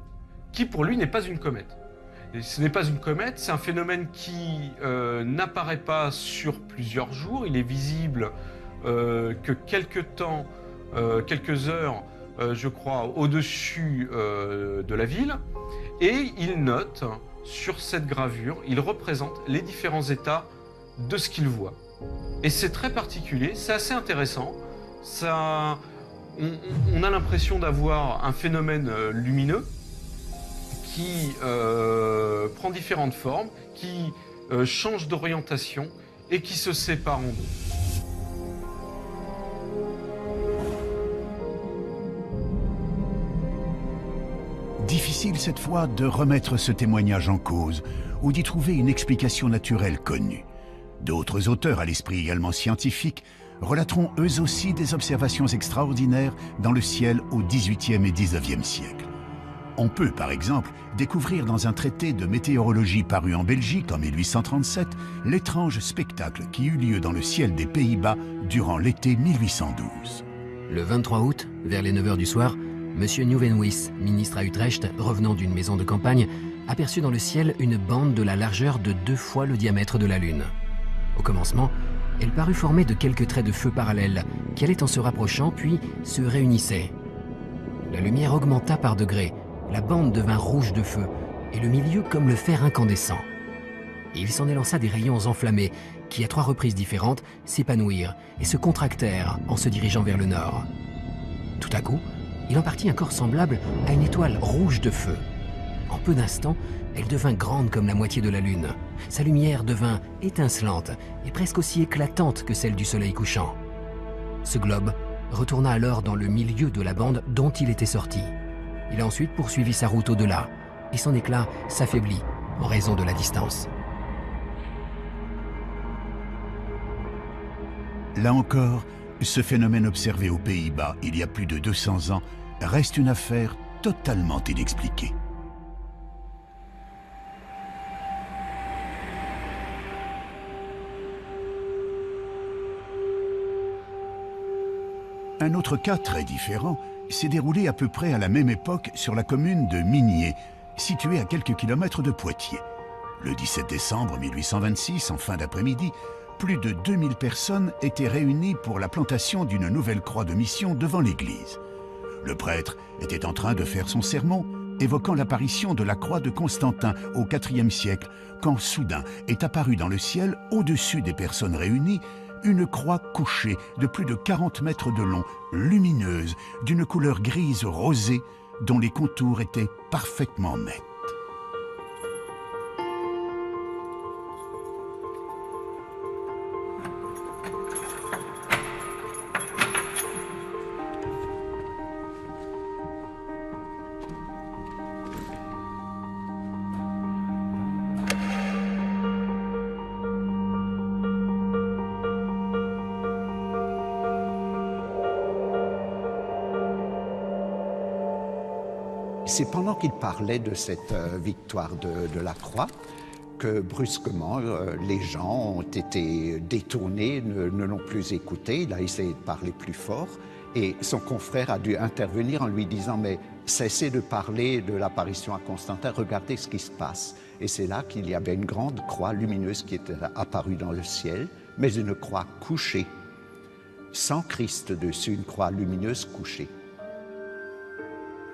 qui pour lui n'est pas une comète. Et ce n'est pas une comète, c'est un phénomène qui n'apparaît pas sur plusieurs jours. Il est visible que quelques temps, quelques heures, je crois, au-dessus de la ville. Et il note sur cette gravure, il représente les différents états de ce qu'il voit. Et c'est très particulier, c'est assez intéressant. Ça, on a l'impression d'avoir un phénomène lumineux qui prend différentes formes, qui change d'orientation et qui se sépare en deux. Difficile cette fois de remettre ce témoignage en cause ou d'y trouver une explication naturelle connue. D'autres auteurs à l'esprit également scientifique relateront eux aussi des observations extraordinaires dans le ciel au XVIIIe et XIXe siècle. On peut par exemple découvrir dans un traité de météorologie paru en Belgique en 1837 l'étrange spectacle qui eut lieu dans le ciel des Pays-Bas durant l'été 1812. Le 23 août, vers les 9h du soir, M. Nieuwenhuis, ministre à Utrecht, revenant d'une maison de campagne, aperçut dans le ciel une bande de la largeur de 2 fois le diamètre de la Lune. Au commencement, elle parut formée de quelques traits de feu parallèles, qui allaient en se rapprochant puis se réunissaient. La lumière augmenta par degrés, la bande devint rouge de feu, et le milieu comme le fer incandescent. Et il s'en élança des rayons enflammés, qui à 3 reprises différentes s'épanouirent et se contractèrent en se dirigeant vers le nord. Tout à coup, il en partit un corps semblable à une étoile rouge de feu. En peu d'instants, elle devint grande comme la moitié de la Lune. Sa lumière devint étincelante et presque aussi éclatante que celle du soleil couchant. Ce globe retourna alors dans le milieu de la bande dont il était sorti. Il a ensuite poursuivi sa route au-delà, et son éclat s'affaiblit en raison de la distance. Là encore, ce phénomène observé aux Pays-Bas il y a plus de 200 ans reste une affaire totalement inexpliquée. Un autre cas très différent s'est déroulé à peu près à la même époque sur la commune de Migné, située à quelques kilomètres de Poitiers. Le 17 décembre 1826, en fin d'après-midi, plus de 2000 personnes étaient réunies pour la plantation d'une nouvelle croix de mission devant l'église. Le prêtre était en train de faire son sermon, évoquant l'apparition de la croix de Constantin au IVe siècle, quand soudain est apparue dans le ciel, au-dessus des personnes réunies, une croix couchée de plus de 40 mètres de long, lumineuse, d'une couleur grise rosée, dont les contours étaient parfaitement nets. C'est pendant qu'il parlait de cette victoire de la croix que brusquement les gens ont été détournés, ne l'ont plus écouté. Il a essayé de parler plus fort et son confrère a dû intervenir en lui disant « mais cessez de parler de l'apparition à Constantin, regardez ce qui se passe ». Et c'est là qu'il y avait une grande croix lumineuse qui était apparue dans le ciel, mais une croix couchée, sans Christ dessus, une croix lumineuse couchée.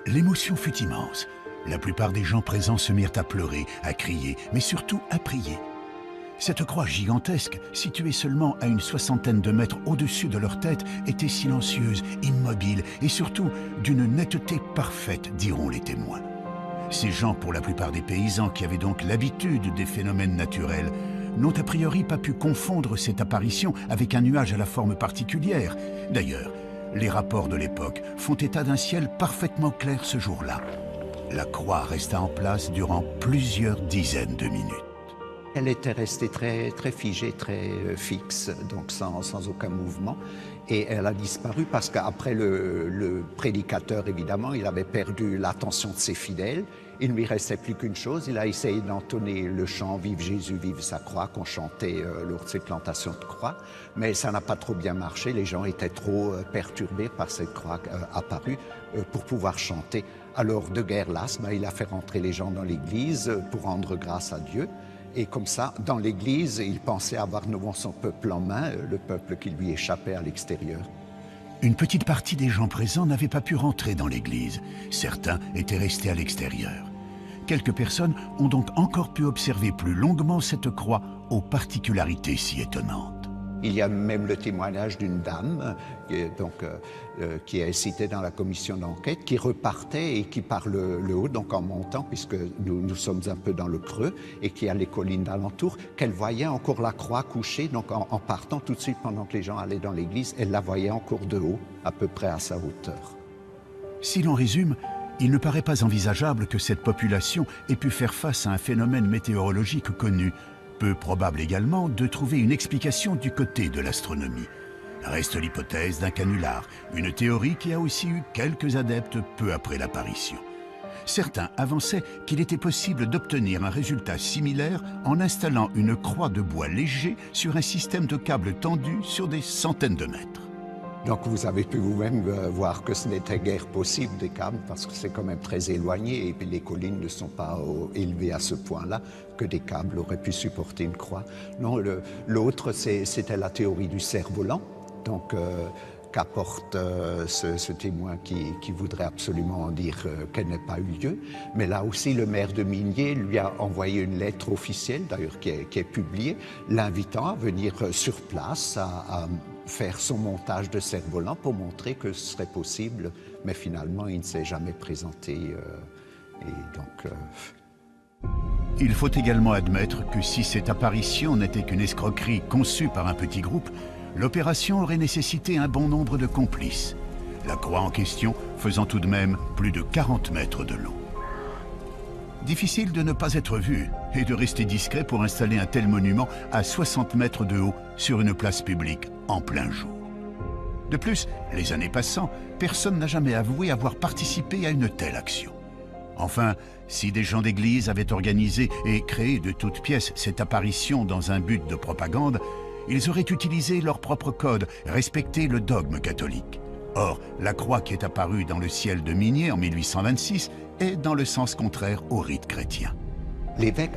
L'émotion fut immense. La plupart des gens présents se mirent à pleurer, à crier, mais surtout à prier. Cette croix gigantesque, située seulement à une 60aine de mètres au-dessus de leur tête, était silencieuse, immobile et surtout d'une netteté parfaite, diront les témoins. Ces gens, pour la plupart des paysans qui avaient donc l'habitude des phénomènes naturels, n'ont a priori pas pu confondre cette apparition avec un nuage à la forme particulière. D'ailleurs, les rapports de l'époque font état d'un ciel parfaitement clair ce jour-là. La croix resta en place durant plusieurs dizaines de minutes. Elle était restée très figée, très fixe, donc sans aucun mouvement. Et elle a disparu parce qu'après le prédicateur, évidemment, il avait perdu l'attention de ses fidèles. il ne lui restait plus qu'une chose, il a essayé d'entonner le chant « Vive Jésus, vive sa croix » qu'on chantait lors de ces plantations de croix, mais ça n'a pas trop bien marché, les gens étaient trop perturbés par cette croix apparue pour pouvoir chanter. Alors de guerre lasse, il a fait rentrer les gens dans l'église pour rendre grâce à Dieu. Et comme ça, dans l'église, il pensait avoir nouveau son peuple en main, le peuple qui lui échappait à l'extérieur. Une petite partie des gens présents n'avaient pas pu rentrer dans l'église. Certains étaient restés à l'extérieur. Quelques personnes ont donc encore pu observer plus longuement cette croix aux particularités si étonnantes. Il y a même le témoignage d'une dame qui est citée dans la commission d'enquête, qui repartait et qui par le haut, donc en montant, puisque nous sommes un peu dans le creux, et qui a les collines d'alentour, qu'elle voyait encore la croix couchée, donc en partant tout de suite pendant que les gens allaient dans l'église, elle la voyait encore de haut, à peu près à sa hauteur. Si l'on résume, il ne paraît pas envisageable que cette population ait pu faire face à un phénomène météorologique connu. Peu probable également de trouver une explication du côté de l'astronomie. Reste l'hypothèse d'un canular, une théorie qui a aussi eu quelques adeptes peu après l'apparition. Certains avançaient qu'il était possible d'obtenir un résultat similaire en installant une croix de bois léger sur un système de câbles tendus sur des centaines de mètres. Donc vous avez pu vous-même voir que ce n'était guère possible des câbles parce que c'est quand même très éloigné et puis les collines ne sont pas élevées à ce point-là que des câbles auraient pu supporter une croix. Non, l'autre c'était la théorie du cerf-volant, donc qu'apporte ce témoin qui voudrait absolument dire qu'elle n'ait pas eu lieu. Mais là aussi, le maire de Migné lui a envoyé une lettre officielle, d'ailleurs qui est publiée, l'invitant à venir sur place, à faire son montage de cerf-volant pour montrer que ce serait possible. Mais finalement, il ne s'est jamais présenté. Il faut également admettre que si cette apparition n'était qu'une escroquerie conçue par un petit groupe, l'opération aurait nécessité un bon nombre de complices, la croix en question faisant tout de même plus de 40 mètres de long. Difficile de ne pas être vu et de rester discret pour installer un tel monument à 60 mètres de haut sur une place publique en plein jour. De plus, les années passant, personne n'a jamais avoué avoir participé à une telle action. Enfin, si des gens d'église avaient organisé et créé de toutes pièces cette apparition dans un but de propagande, ils auraient utilisé leur propre code, respecté le dogme catholique. Or, la croix qui est apparue dans le ciel de Migné en 1826 est dans le sens contraire au rite chrétien. L'évêque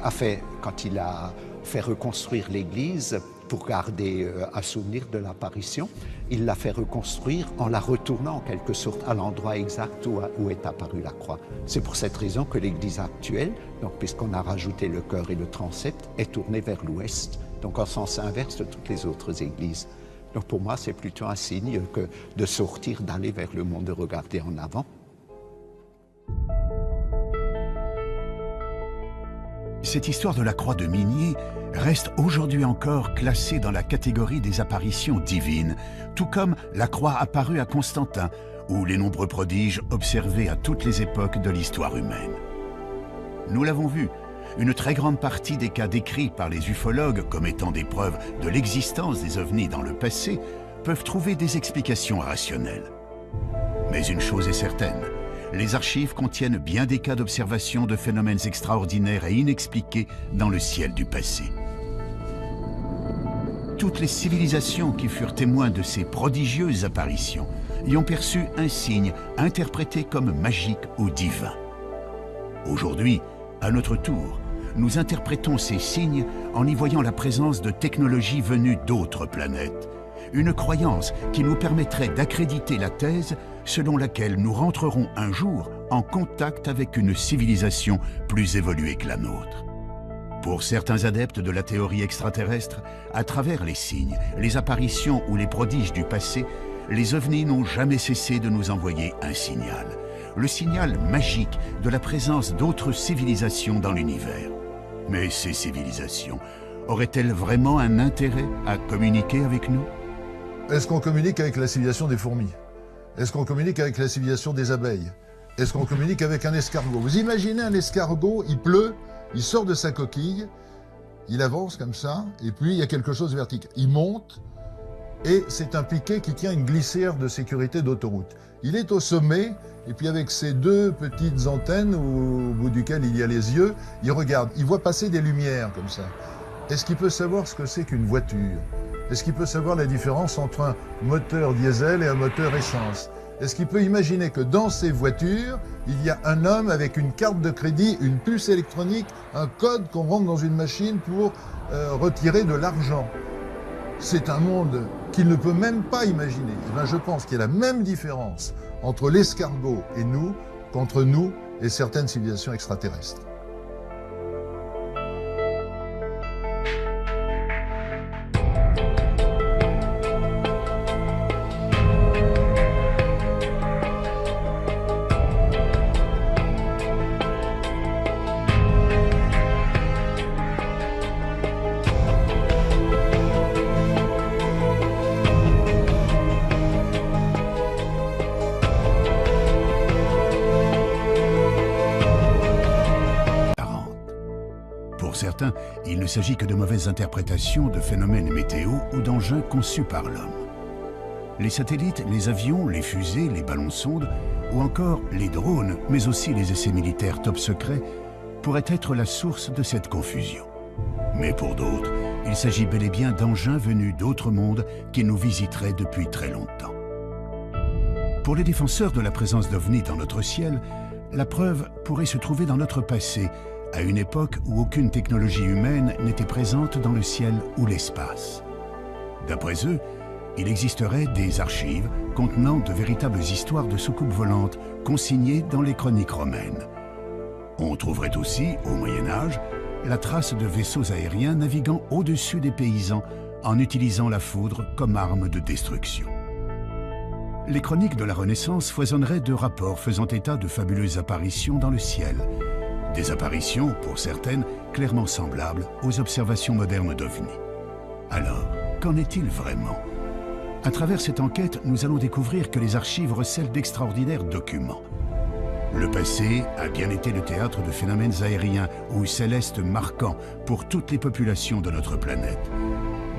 quand il a fait reconstruire l'église pour garder un souvenir de l'apparition, il l'a fait reconstruire en la retournant en quelque sorte à l'endroit exact où est apparue la croix. C'est pour cette raison que l'église actuelle, puisqu'on a rajouté le chœur et le transept, est tournée vers l'ouest, donc en sens inverse de toutes les autres églises. Donc pour moi, c'est plutôt un signe que de sortir, d'aller vers le monde, de regarder en avant. Cette histoire de la croix de Migné reste aujourd'hui encore classée dans la catégorie des apparitions divines, tout comme la croix apparue à Constantin, ou les nombreux prodiges observés à toutes les époques de l'histoire humaine. Nous l'avons vu, une très grande partie des cas décrits par les ufologues comme étant des preuves de l'existence des ovnis dans le passé peuvent trouver des explications rationnelles. Mais une chose est certaine, les archives contiennent bien des cas d'observation de phénomènes extraordinaires et inexpliqués dans le ciel du passé. Toutes les civilisations qui furent témoins de ces prodigieuses apparitions y ont perçu un signe interprété comme magique ou divin. Aujourd'hui, à notre tour, nous interprétons ces signes en y voyant la présence de technologies venues d'autres planètes. Une croyance qui nous permettrait d'accréditer la thèse selon laquelle nous rentrerons un jour en contact avec une civilisation plus évoluée que la nôtre. Pour certains adeptes de la théorie extraterrestre, à travers les signes, les apparitions ou les prodiges du passé, les ovnis n'ont jamais cessé de nous envoyer un signal. Le signal magique de la présence d'autres civilisations dans l'univers. Mais ces civilisations auraient-elles vraiment un intérêt à communiquer avec nous? Est-ce qu'on communique avec la civilisation des fourmis? Est-ce qu'on communique avec la civilisation des abeilles? Est-ce qu'on communique avec un escargot? Vous imaginez un escargot, il pleut, il sort de sa coquille, il avance comme ça, et puis il y a quelque chose de vertical. Il monte, et c'est un piquet qui tient une glissière de sécurité d'autoroute. Il est au sommet, et puis avec ses deux petites antennes au bout duquel il y a les yeux, il regarde, il voit passer des lumières comme ça. Est-ce qu'il peut savoir ce que c'est qu'une voiture? Est-ce qu'il peut savoir la différence entre un moteur diesel et un moteur essence? Est-ce qu'il peut imaginer que dans ces voitures, il y a un homme avec une carte de crédit, une puce électronique, un code qu'on rentre dans une machine pour retirer de l'argent? C'est un monde qu'il ne peut même pas imaginer. Et bien, je pense qu'il y a la même différence entre l'escargot et nous qu'entre nous et certaines civilisations extraterrestres. Pour certains, il ne s'agit que de mauvaises interprétations de phénomènes météo ou d'engins conçus par l'homme. Les satellites, les avions, les fusées, les ballons-sondes ou encore les drones, mais aussi les essais militaires top secrets, pourraient être la source de cette confusion. Mais pour d'autres, il s'agit bel et bien d'engins venus d'autres mondes qui nous visiteraient depuis très longtemps. Pour les défenseurs de la présence d'OVNI dans notre ciel, la preuve pourrait se trouver dans notre passé, à une époque où aucune technologie humaine n'était présente dans le ciel ou l'espace. D'après eux, il existerait des archives contenant de véritables histoires de soucoupes volantes consignées dans les chroniques romaines. On trouverait aussi, au Moyen-Âge, la trace de vaisseaux aériens naviguant au-dessus des paysans en utilisant la foudre comme arme de destruction. Les chroniques de la Renaissance foisonneraient de rapports faisant état de fabuleuses apparitions dans le ciel. Des apparitions, pour certaines, clairement semblables aux observations modernes d'OVNI. Alors, qu'en est-il vraiment? À travers cette enquête, nous allons découvrir que les archives recèlent d'extraordinaires documents. Le passé a bien été le théâtre de phénomènes aériens ou célestes marquants pour toutes les populations de notre planète.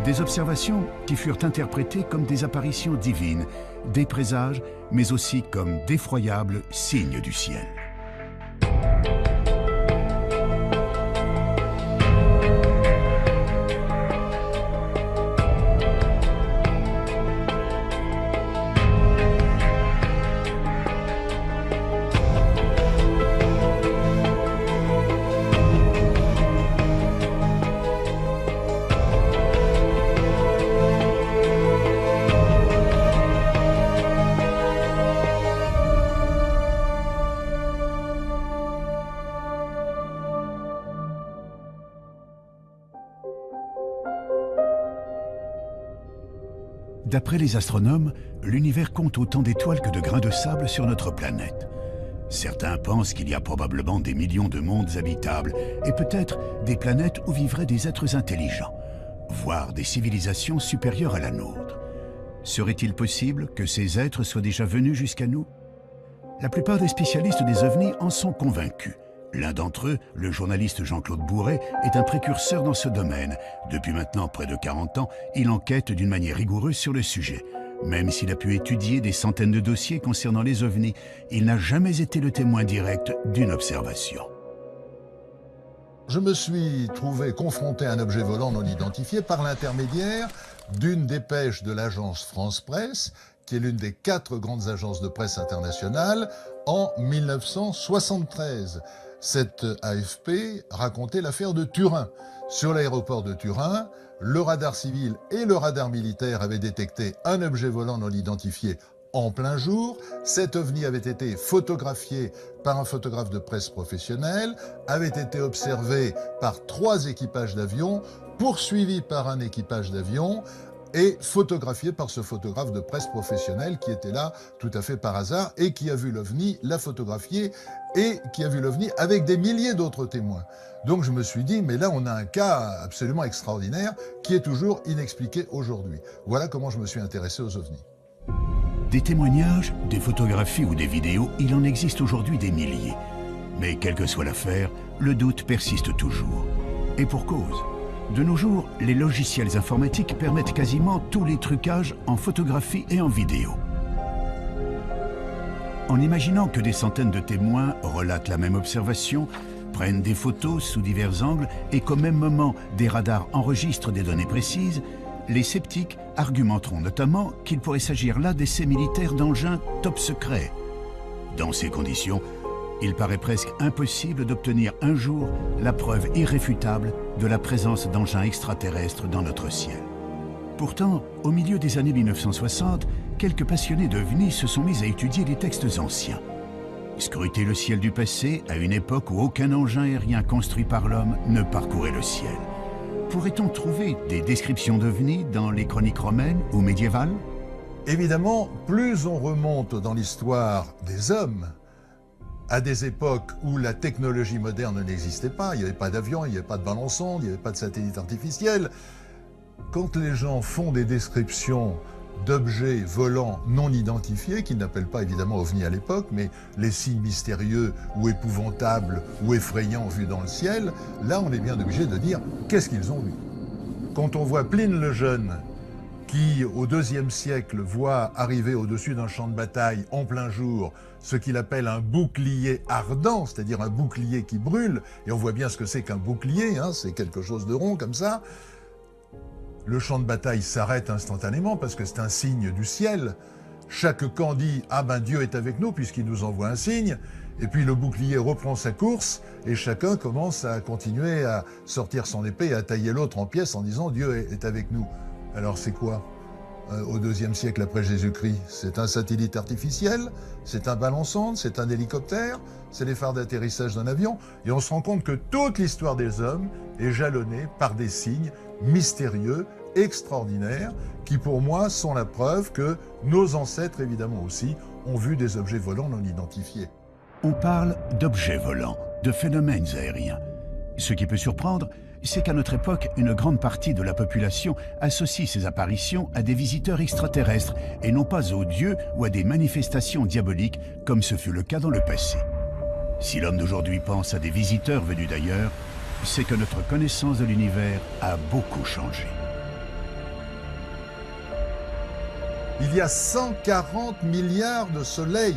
Des observations qui furent interprétées comme des apparitions divines, des présages, mais aussi comme d'effroyables signes du ciel. D'après les astronomes, l'univers compte autant d'étoiles que de grains de sable sur notre planète. Certains pensent qu'il y a probablement des millions de mondes habitables et peut-être des planètes où vivraient des êtres intelligents, voire des civilisations supérieures à la nôtre. Serait-il possible que ces êtres soient déjà venus jusqu'à nous? La plupart des spécialistes des OVNI en sont convaincus. L'un d'entre eux, le journaliste Jean-Claude Bourret, est un précurseur dans ce domaine. Depuis maintenant près de 40 ans, il enquête d'une manière rigoureuse sur le sujet. Même s'il a pu étudier des centaines de dossiers concernant les OVNI, il n'a jamais été le témoin direct d'une observation. Je me suis trouvé confronté à un objet volant non identifié par l'intermédiaire d'une dépêche de l'agence France Presse, qui est l'une des 4 grandes agences de presse internationales, en 1973. Cette AFP racontait l'affaire de Turin. Sur l'aéroport de Turin, le radar civil et le radar militaire avaient détecté un objet volant non identifié en plein jour. Cet OVNI avait été photographié par un photographe de presse professionnel, avait été observé par 3 équipages d'avions, poursuivi par un équipage d'avion et photographié par ce photographe de presse professionnel qui était là tout à fait par hasard et qui a vu l'OVNI, l'a photographié et qui a vu l'OVNI avec des milliers d'autres témoins. Donc je me suis dit, mais là on a un cas absolument extraordinaire qui est toujours inexpliqué aujourd'hui. Voilà comment je me suis intéressé aux OVNI. Des témoignages, des photographies ou des vidéos, il en existe aujourd'hui des milliers. Mais quelle que soit l'affaire, le doute persiste toujours. Et pour cause. De nos jours, les logiciels informatiques permettent quasiment tous les trucages en photographie et en vidéo. En imaginant que des centaines de témoins relatent la même observation, prennent des photos sous divers angles et qu'au même moment, des radars enregistrent des données précises, les sceptiques argumenteront notamment qu'il pourrait s'agir là d'essais militaires d'engins top secrets. Dans ces conditions, il paraît presque impossible d'obtenir un jour la preuve irréfutable de la présence d'engins extraterrestres dans notre ciel. Pourtant, au milieu des années 1960, quelques passionnés d'OVNI se sont mis à étudier les textes anciens. Scruter le ciel du passé à une époque où aucun engin aérien construit par l'homme ne parcourait le ciel. Pourrait-on trouver des descriptions d'OVNI dans les chroniques romaines ou médiévales? Évidemment, plus on remonte dans l'histoire des hommes, à des époques où la technologie moderne n'existait pas, il n'y avait pas d'avion, il n'y avait pas de ballon-sonde, il n'y avait pas de satellite artificiel. Quand les gens font des descriptions d'objets volants non identifiés, qu'ils n'appellent pas évidemment ovnis à l'époque, mais les signes mystérieux ou épouvantables ou effrayants vus dans le ciel, là on est bien obligé de dire qu'est-ce qu'ils ont vu. Quand on voit Pline le Jeune, qui au IIe siècle voit arriver au-dessus d'un champ de bataille en plein jour ce qu'il appelle un bouclier ardent, c'est-à-dire un bouclier qui brûle, et on voit bien ce que c'est qu'un bouclier, hein, c'est quelque chose de rond comme ça. Le champ de bataille s'arrête instantanément parce que c'est un signe du ciel. Chaque camp dit « Ah ben Dieu est avec nous puisqu'il nous envoie un signe ». Et puis le bouclier reprend sa course et chacun commence à continuer à sortir son épée et à tailler l'autre en pièces en disant « Dieu est avec nous ». Alors c'est quoi au IIe siècle après Jésus-Christ? C'est un satellite artificiel, c'est un ballon-sonde, c'est un hélicoptère, c'est les phares d'atterrissage d'un avion. Et on se rend compte que toute l'histoire des hommes est jalonnée par des signes mystérieux, extraordinaires, qui pour moi sont la preuve que nos ancêtres, évidemment aussi, ont vu des objets volants non identifiés. On parle d'objets volants, de phénomènes aériens. Ce qui peut surprendre, c'est qu'à notre époque, une grande partie de la population associe ces apparitions à des visiteurs extraterrestres et non pas aux dieux ou à des manifestations diaboliques comme ce fut le cas dans le passé. Si l'homme d'aujourd'hui pense à des visiteurs venus d'ailleurs, c'est que notre connaissance de l'univers a beaucoup changé. Il y a 140 milliards de soleils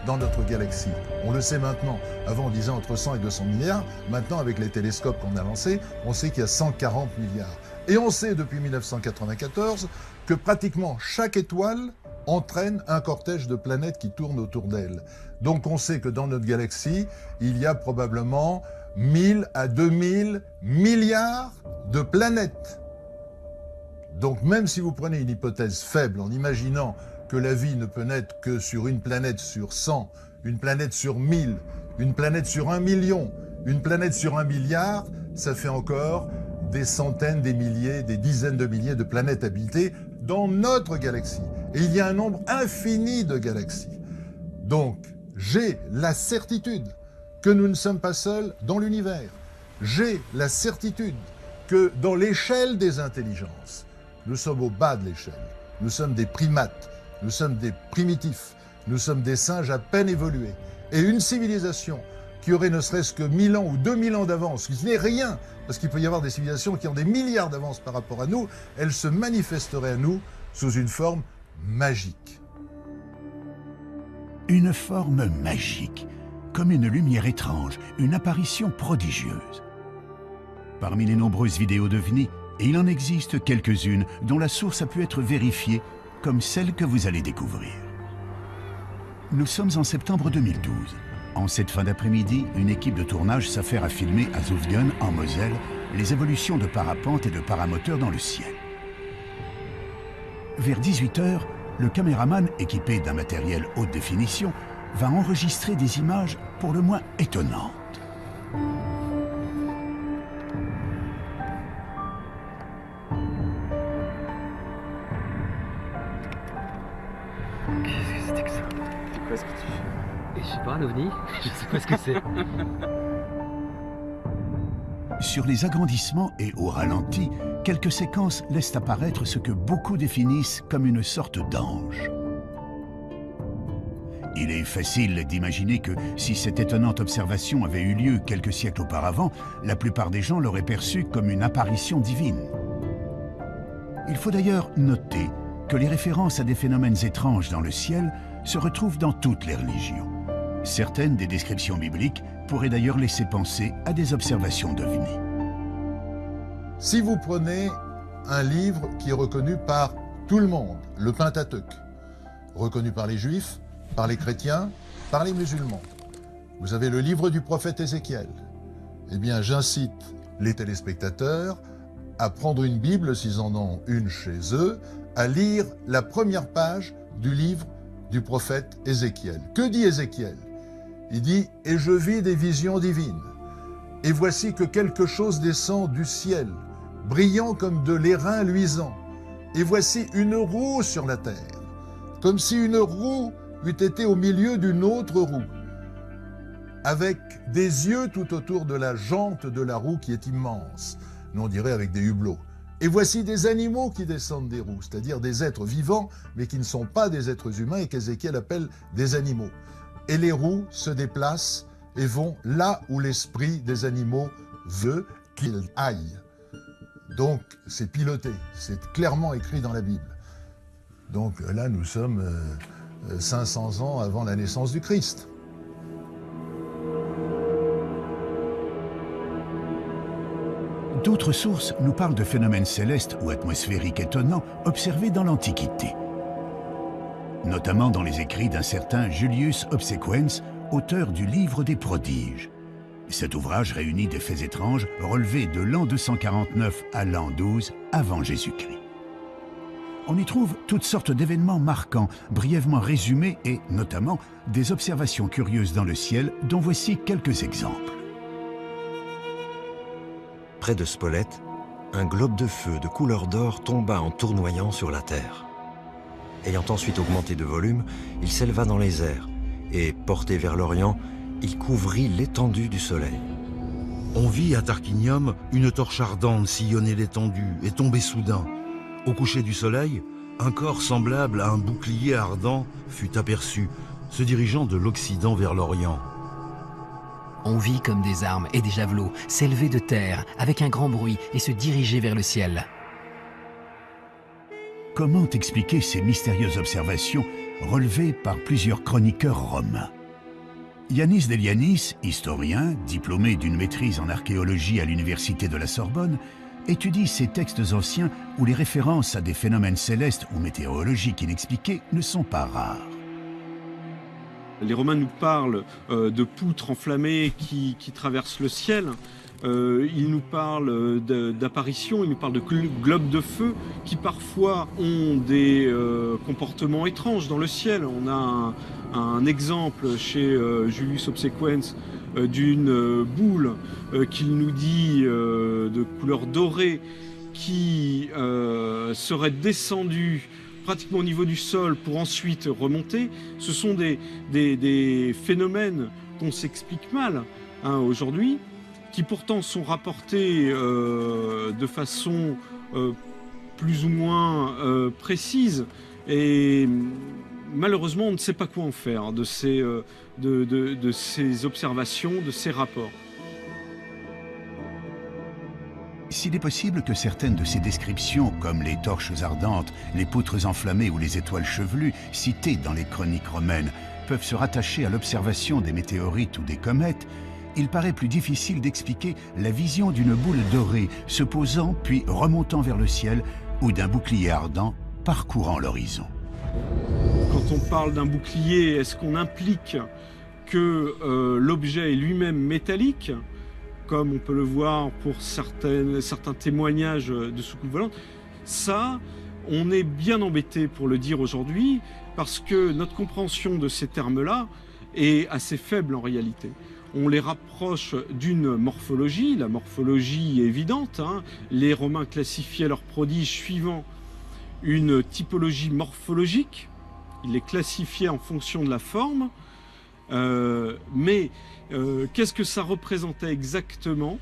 dans notre galaxie. On le sait maintenant. Avant, on disait entre 100 et 200 milliards. Maintenant, avec les télescopes qu'on a lancés, on sait qu'il y a 140 milliards. Et on sait depuis 1994 que pratiquement chaque étoile entraîne un cortège de planètes qui tournent autour d'elle. Donc on sait que dans notre galaxie, il y a probablement 1000 à 2000 milliards de planètes. Donc même si vous prenez une hypothèse faible en imaginant que la vie ne peut naître que sur une planète sur 100, une planète sur 1000, une planète sur 1 million, une planète sur 1 milliard, ça fait encore des centaines, des milliers, des dizaines de milliers de planètes habitées dans notre galaxie. Et il y a un nombre infini de galaxies. Donc, j'ai la certitude que nous ne sommes pas seuls dans l'univers. J'ai la certitude que dans l'échelle des intelligences, nous sommes au bas de l'échelle. Nous sommes des primates, nous sommes des primitifs, nous sommes des singes à peine évolués. Et une civilisation qui aurait ne serait-ce que 1000 ans ou 2000 ans d'avance, qui n'est rien, parce qu'il peut y avoir des civilisations qui ont des milliards d'avance par rapport à nous, elle se manifesterait à nous sous une forme magique. Une forme magique, comme une lumière étrange, une apparition prodigieuse. Parmi les nombreuses vidéos d'OVNI, il en existe quelques-unes dont la source a pu être vérifiée, comme celle que vous allez découvrir. Nous sommes en septembre 2012. En cette fin d'après-midi, une équipe de tournage s'affaire à filmer à Zofgen, en Moselle, les évolutions de parapente et de paramoteurs dans le ciel. Vers 18h, le caméraman, équipé d'un matériel haute définition, va enregistrer des images pour le moins étonnantes. Qu'est-ce que c'était que ça? C'est quoi ce que tu fais? Je sais pas, un ovni? Je sais pas ce que c'est. Sur les agrandissements et au ralenti, quelques séquences laissent apparaître ce que beaucoup définissent comme une sorte d'ange. Il est facile d'imaginer que si cette étonnante observation avait eu lieu quelques siècles auparavant, la plupart des gens l'auraient perçue comme une apparition divine. Il faut d'ailleurs noter que les références à des phénomènes étranges dans le ciel se retrouvent dans toutes les religions. Certaines des descriptions bibliques pourraient d'ailleurs laisser penser à des observations d'ovnis. Si vous prenez un livre qui est reconnu par tout le monde, le Pentateuque, reconnu par les Juifs, par les chrétiens, par les musulmans. Vous avez le livre du prophète Ézéchiel. Eh bien, j'incite les téléspectateurs à prendre une Bible, s'ils en ont une chez eux, à lire la première page du livre du prophète Ézéchiel. Que dit Ézéchiel? Il dit « Et je vis des visions divines, et voici que quelque chose descend du ciel, brillant comme de l'airain luisant, et voici une roue sur la terre, comme si une roue eût été au milieu d'une autre roue, avec des yeux tout autour de la jante de la roue qui est immense, nous on dirait avec des hublots. Et voici des animaux qui descendent des roues, c'est-à-dire des êtres vivants, mais qui ne sont pas des êtres humains et qu'Ézéchiel appelle des animaux. Et les roues se déplacent et vont là où l'esprit des animaux veut qu'ils aillent. Donc c'est piloté, c'est clairement écrit dans la Bible. Donc là nous sommes 500 ans avant la naissance du Christ. D'autres sources nous parlent de phénomènes célestes ou atmosphériques étonnants observés dans l'Antiquité, notamment dans les écrits d'un certain Julius Obsequens, auteur du Livre des Prodiges. Cet ouvrage réunit des faits étranges relevés de l'an 249 à l'an 12 avant Jésus-Christ. On y trouve toutes sortes d'événements marquants, brièvement résumés et, notamment, des observations curieuses dans le ciel dont voici quelques exemples. Près de Spolète, un globe de feu de couleur d'or tomba en tournoyant sur la terre. Ayant ensuite augmenté de volume, il s'éleva dans les airs et, porté vers l'Orient, il couvrit l'étendue du soleil. On vit à Tarquinium une torche ardente sillonner l'étendue et tomber soudain. Au coucher du soleil, un corps semblable à un bouclier ardent fut aperçu, se dirigeant de l'Occident vers l'Orient. On vit comme des armes et des javelots s'élever de terre avec un grand bruit et se diriger vers le ciel. Comment expliquer ces mystérieuses observations relevées par plusieurs chroniqueurs romains? Yanis Delianis, historien, diplômé d'une maîtrise en archéologie à l'université de la Sorbonne, étudie ces textes anciens où les références à des phénomènes célestes ou météorologiques inexpliqués ne sont pas rares. Les Romains nous parlent de poutres enflammées qui traversent le ciel. Ils nous parlent d'apparitions, ils nous parlent de globes de feu qui parfois ont des comportements étranges dans le ciel. On a un exemple chez Julius Obsequens d'une boule qu'il nous dit de couleur dorée qui serait descendue pratiquement au niveau du sol pour ensuite remonter. Ce sont des phénomènes qu'on s'explique mal aujourd'hui, qui pourtant sont rapportés de façon plus ou moins précise. Et malheureusement, on ne sait pas quoi en faire de ces observations, de ces rapports. S'il est possible que certaines de ces descriptions, comme les torches ardentes, les poutres enflammées ou les étoiles chevelues, citées dans les chroniques romaines, peuvent se rattacher à l'observation des météorites ou des comètes, il paraît plus difficile d'expliquer la vision d'une boule dorée se posant puis remontant vers le ciel ou d'un bouclier ardent parcourant l'horizon. Quand on parle d'un bouclier, est-ce qu'on implique que l'objet est lui-même métallique, comme on peut le voir pour certains témoignages de soucoupes volantes? Ça, on est bien embêté pour le dire aujourd'hui, parce que notre compréhension de ces termes-là est assez faible en réalité. On les rapproche d'une morphologie, la morphologie est évidente, Les Romains classifiaient leurs prodiges suivant une typologie morphologique, ils les classifiaient en fonction de la forme, mais qu'est-ce que ça représentait exactement?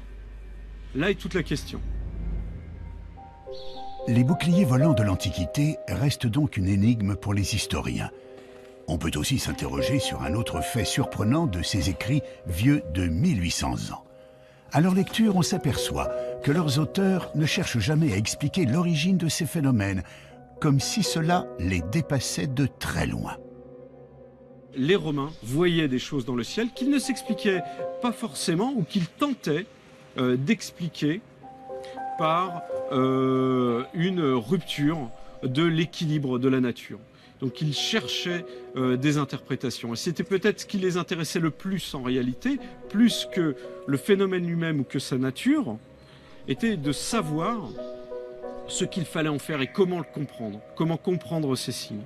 Là est toute la question. Les boucliers volants de l'Antiquité restent donc une énigme pour les historiens. On peut aussi s'interroger sur un autre fait surprenant de ces écrits vieux de 1800 ans. À leur lecture, on s'aperçoit que leurs auteurs ne cherchent jamais à expliquer l'origine de ces phénomènes, comme si cela les dépassait de très loin. Les Romains voyaient des choses dans le ciel qu'ils ne s'expliquaient pas forcément ou qu'ils tentaient d'expliquer par une rupture de l'équilibre de la nature. Donc ils cherchaient des interprétations. Et c'était peut-être ce qui les intéressait le plus en réalité, plus que le phénomène lui-même ou que sa nature, était de savoir ce qu'il fallait en faire et comment le comprendre, comment comprendre ces signes.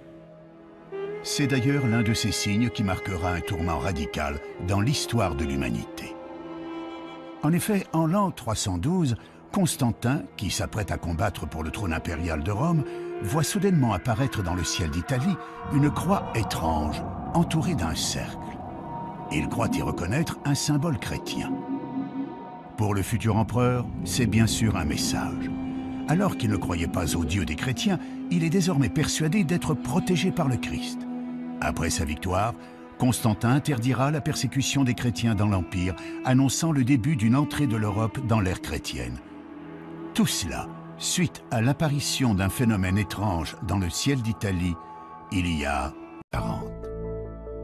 C'est d'ailleurs l'un de ces signes qui marquera un tournant radical dans l'histoire de l'humanité. En effet, en l'an 312, Constantin, qui s'apprête à combattre pour le trône impérial de Rome, voit soudainement apparaître dans le ciel d'Italie une croix étrange, entourée d'un cercle. Il croit y reconnaître un symbole chrétien. Pour le futur empereur, c'est bien sûr un message. Alors qu'il ne croyait pas au Dieu des chrétiens, il est désormais persuadé d'être protégé par le Christ. Après sa victoire, Constantin interdira la persécution des chrétiens dans l'Empire, annonçant le début d'une entrée de l'Europe dans l'ère chrétienne. Tout cela suite à l'apparition d'un phénomène étrange dans le ciel d'Italie il y a 40.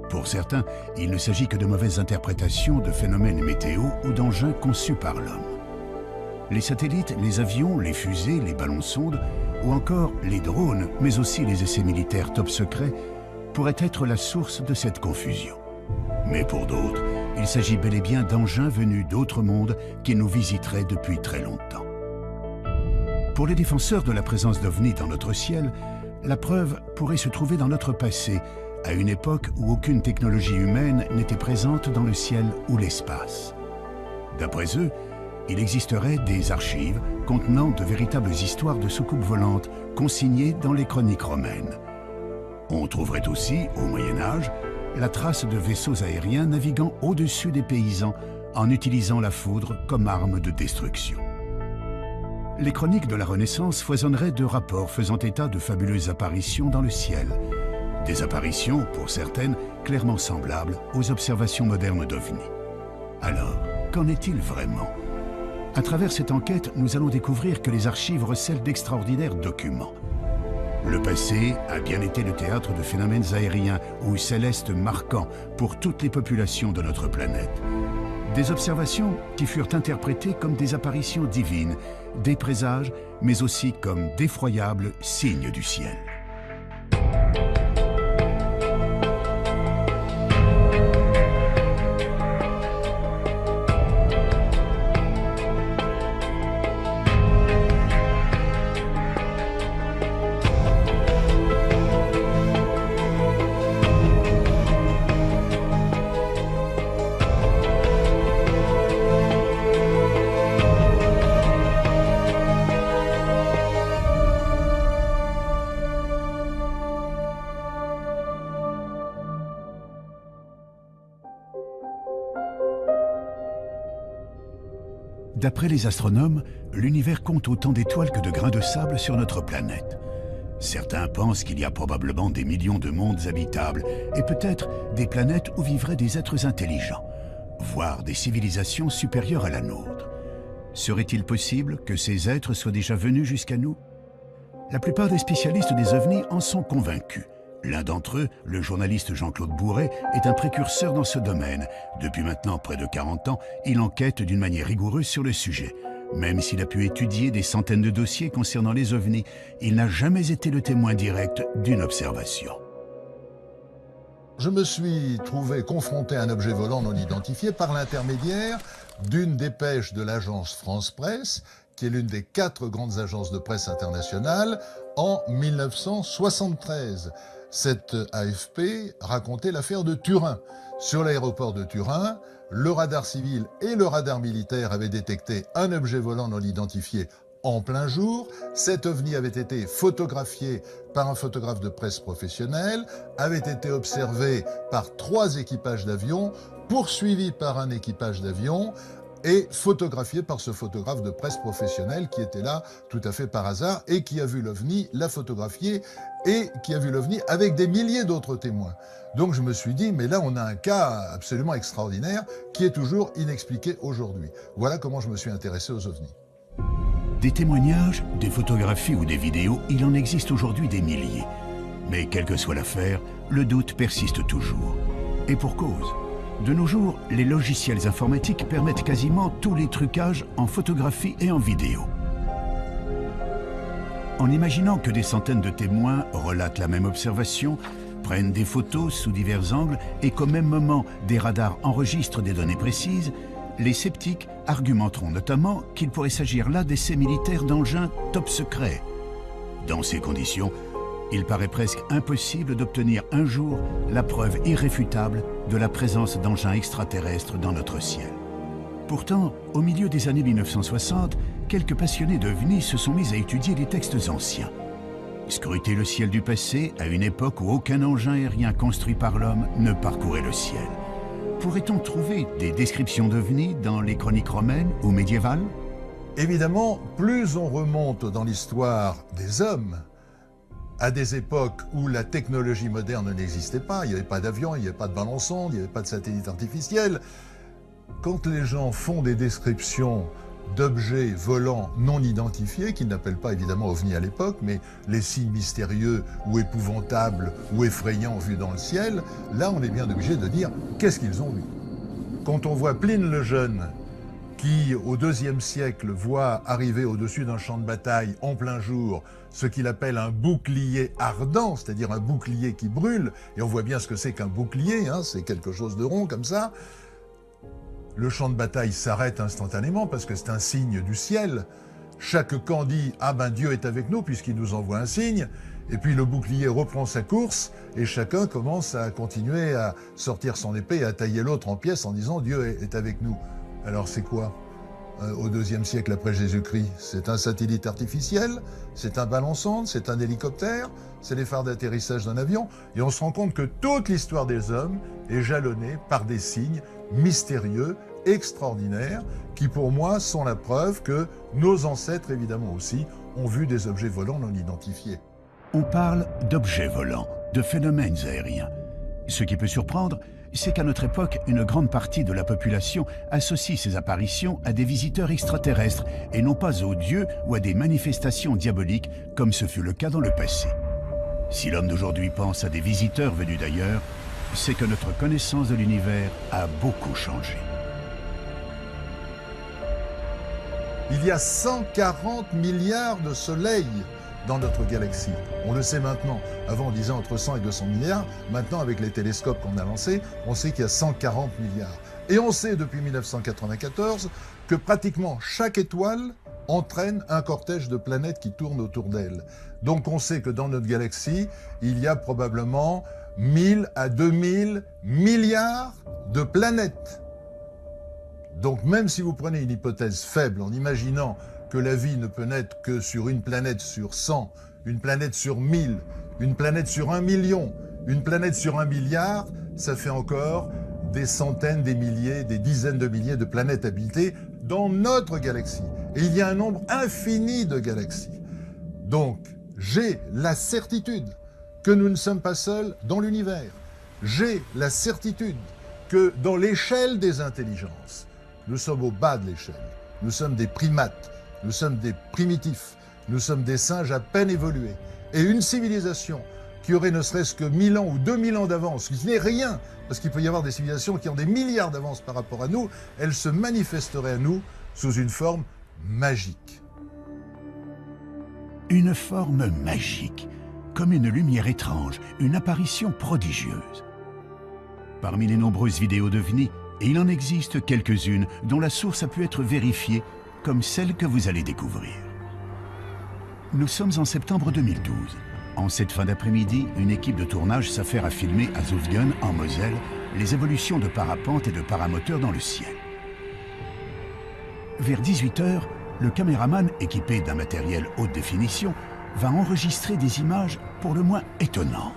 Pour certains, il ne s'agit que de mauvaises interprétations de phénomènes météo ou d'engins conçus par l'homme. Les satellites, les avions, les fusées, les ballons-sondes ou encore les drones, mais aussi les essais militaires top secrets, pourraient être la source de cette confusion. Mais pour d'autres, il s'agit bel et bien d'engins venus d'autres mondes qui nous visiteraient depuis très longtemps. Pour les défenseurs de la présence d'OVNI dans notre ciel, la preuve pourrait se trouver dans notre passé, à une époque où aucune technologie humaine n'était présente dans le ciel ou l'espace. D'après eux, il existerait des archives contenant de véritables histoires de soucoupes volantes consignées dans les chroniques romaines. On trouverait aussi, au Moyen-Âge, la trace de vaisseaux aériens naviguant au-dessus des paysans en utilisant la foudre comme arme de destruction. Les chroniques de la Renaissance foisonneraient de rapports faisant état de fabuleuses apparitions dans le ciel. Des apparitions, pour certaines, clairement semblables aux observations modernes d'OVNI. Alors, qu'en est-il vraiment ? À travers cette enquête, nous allons découvrir que les archives recèlent d'extraordinaires documents. Le passé a bien été le théâtre de phénomènes aériens ou célestes marquants pour toutes les populations de notre planète. Des observations qui furent interprétées comme des apparitions divines, des présages, mais aussi comme d'effroyables signes du ciel. D'après les astronomes, l'univers compte autant d'étoiles que de grains de sable sur notre planète. Certains pensent qu'il y a probablement des millions de mondes habitables et peut-être des planètes où vivraient des êtres intelligents, voire des civilisations supérieures à la nôtre. Serait-il possible que ces êtres soient déjà venus jusqu'à nous? La plupart des spécialistes des ovnis en sont convaincus. L'un d'entre eux, le journaliste Jean-Claude Bourret, est un précurseur dans ce domaine. Depuis maintenant près de 40 ans, il enquête d'une manière rigoureuse sur le sujet. Même s'il a pu étudier des centaines de dossiers concernant les ovnis, il n'a jamais été le témoin direct d'une observation. Je me suis trouvé confronté à un objet volant non identifié par l'intermédiaire d'une dépêche de l'agence France Presse, qui est l'une des 4 grandes agences de presse internationales, en 1973. Cette AFP racontait l'affaire de Turin. Sur l'aéroport de Turin, le radar civil et le radar militaire avaient détecté un objet volant non identifié en plein jour. Cet ovni avait été photographié par un photographe de presse professionnel, avait été observé par 3 équipages d'avions, poursuivi par un équipage d'avion, et photographié par ce photographe de presse professionnel qui était là tout à fait par hasard et qui a vu l'OVNI, l'a photographié et qui a vu l'OVNI avec des milliers d'autres témoins. Donc je me suis dit, mais là on a un cas absolument extraordinaire qui est toujours inexpliqué aujourd'hui. Voilà comment je me suis intéressé aux OVNIs. Des témoignages, des photographies ou des vidéos, il en existe aujourd'hui des milliers. Mais quelle que soit l'affaire, le doute persiste toujours. Et pour cause. De nos jours, les logiciels informatiques permettent quasiment tous les trucages en photographie et en vidéo. En imaginant que des centaines de témoins relatent la même observation, prennent des photos sous divers angles et qu'au même moment, des radars enregistrent des données précises, les sceptiques argumenteront notamment qu'il pourrait s'agir là d'essais militaires d'engins top secrets. Dans ces conditions, il paraît presque impossible d'obtenir un jour la preuve irréfutable de la présence d'engins extraterrestres dans notre ciel. Pourtant, au milieu des années 1960, quelques passionnés d'OVNI se sont mis à étudier les textes anciens. Scruter le ciel du passé à une époque où aucun engin aérien construit par l'homme ne parcourait le ciel. Pourrait-on trouver des descriptions d'OVNI dans les chroniques romaines ou médiévales? Évidemment, plus on remonte dans l'histoire des hommes, à des époques où la technologie moderne n'existait pas, il n'y avait pas d'avion, il n'y avait pas de ballon sonde, il n'y avait pas de satellite artificiel. Quand les gens font des descriptions d'objets volants non identifiés, qu'ils n'appellent pas évidemment OVNI à l'époque, mais les signes mystérieux ou épouvantables ou effrayants vus dans le ciel, là on est bien obligé de dire qu'est-ce qu'ils ont vu. Quand on voit Pline le Jeune, qui au IIe siècle voit arriver au-dessus d'un champ de bataille en plein jour ce qu'il appelle un bouclier ardent, c'est-à-dire un bouclier qui brûle, et on voit bien ce que c'est qu'un bouclier, hein, c'est quelque chose de rond comme ça. Le champ de bataille s'arrête instantanément parce que c'est un signe du ciel. Chaque camp dit « Ah ben Dieu est avec nous puisqu'il nous envoie un signe ». Et puis le bouclier reprend sa course et chacun commence à continuer à sortir son épée et à tailler l'autre en pièces en disant « Dieu est avec nous ». Alors c'est quoi au IIe siècle après Jésus-Christ? C'est un satellite artificiel, c'est un ballon sonde, c'est un hélicoptère, c'est les phares d'atterrissage d'un avion. Et on se rend compte que toute l'histoire des hommes est jalonnée par des signes mystérieux, extraordinaires, qui pour moi sont la preuve que nos ancêtres, évidemment aussi, ont vu des objets volants non identifiés. On parle d'objets volants, de phénomènes aériens. Ce qui peut surprendre, c'est qu'à notre époque, une grande partie de la population associe ces apparitions à des visiteurs extraterrestres et non pas aux dieux ou à des manifestations diaboliques comme ce fut le cas dans le passé. Si l'homme d'aujourd'hui pense à des visiteurs venus d'ailleurs, c'est que notre connaissance de l'univers a beaucoup changé. Il y a 140 milliards de soleils dans notre galaxie. On le sait maintenant. Avant, on disait entre 100 et 200 milliards. Maintenant, avec les télescopes qu'on a lancés, on sait qu'il y a 140 milliards. Et on sait depuis 1994 que pratiquement chaque étoile entraîne un cortège de planètes qui tournent autour d'elle. Donc on sait que dans notre galaxie, il y a probablement 1000 à 2000 milliards de planètes. Donc même si vous prenez une hypothèse faible en imaginant que la vie ne peut naître que sur une planète sur 100, une planète sur 1000, une planète sur 1 million, une planète sur 1 milliard, ça fait encore des centaines, des milliers, des dizaines de milliers de planètes habitées dans notre galaxie. Et il y a un nombre infini de galaxies. Donc, j'ai la certitude que nous ne sommes pas seuls dans l'univers. J'ai la certitude que dans l'échelle des intelligences, nous sommes au bas de l'échelle. Nous sommes des primates. Nous sommes des primitifs, nous sommes des singes à peine évolués. Et une civilisation qui aurait ne serait-ce que 1000 ans ou 2000 ans d'avance, qui n'est rien, parce qu'il peut y avoir des civilisations qui ont des milliards d'avance par rapport à nous, elle se manifesterait à nous sous une forme magique. Une forme magique, comme une lumière étrange, une apparition prodigieuse. Parmi les nombreuses vidéos d'OVNI, et il en existe quelques-unes dont la source a pu être vérifiée, comme celle que vous allez découvrir. Nous sommes en septembre 2012. En cette fin d'après-midi, une équipe de tournage s'affaire à filmer à Zutphen, en Moselle, les évolutions de parapente et de paramoteurs dans le ciel. Vers 18h, le caméraman, équipé d'un matériel haute définition, va enregistrer des images pour le moins étonnantes.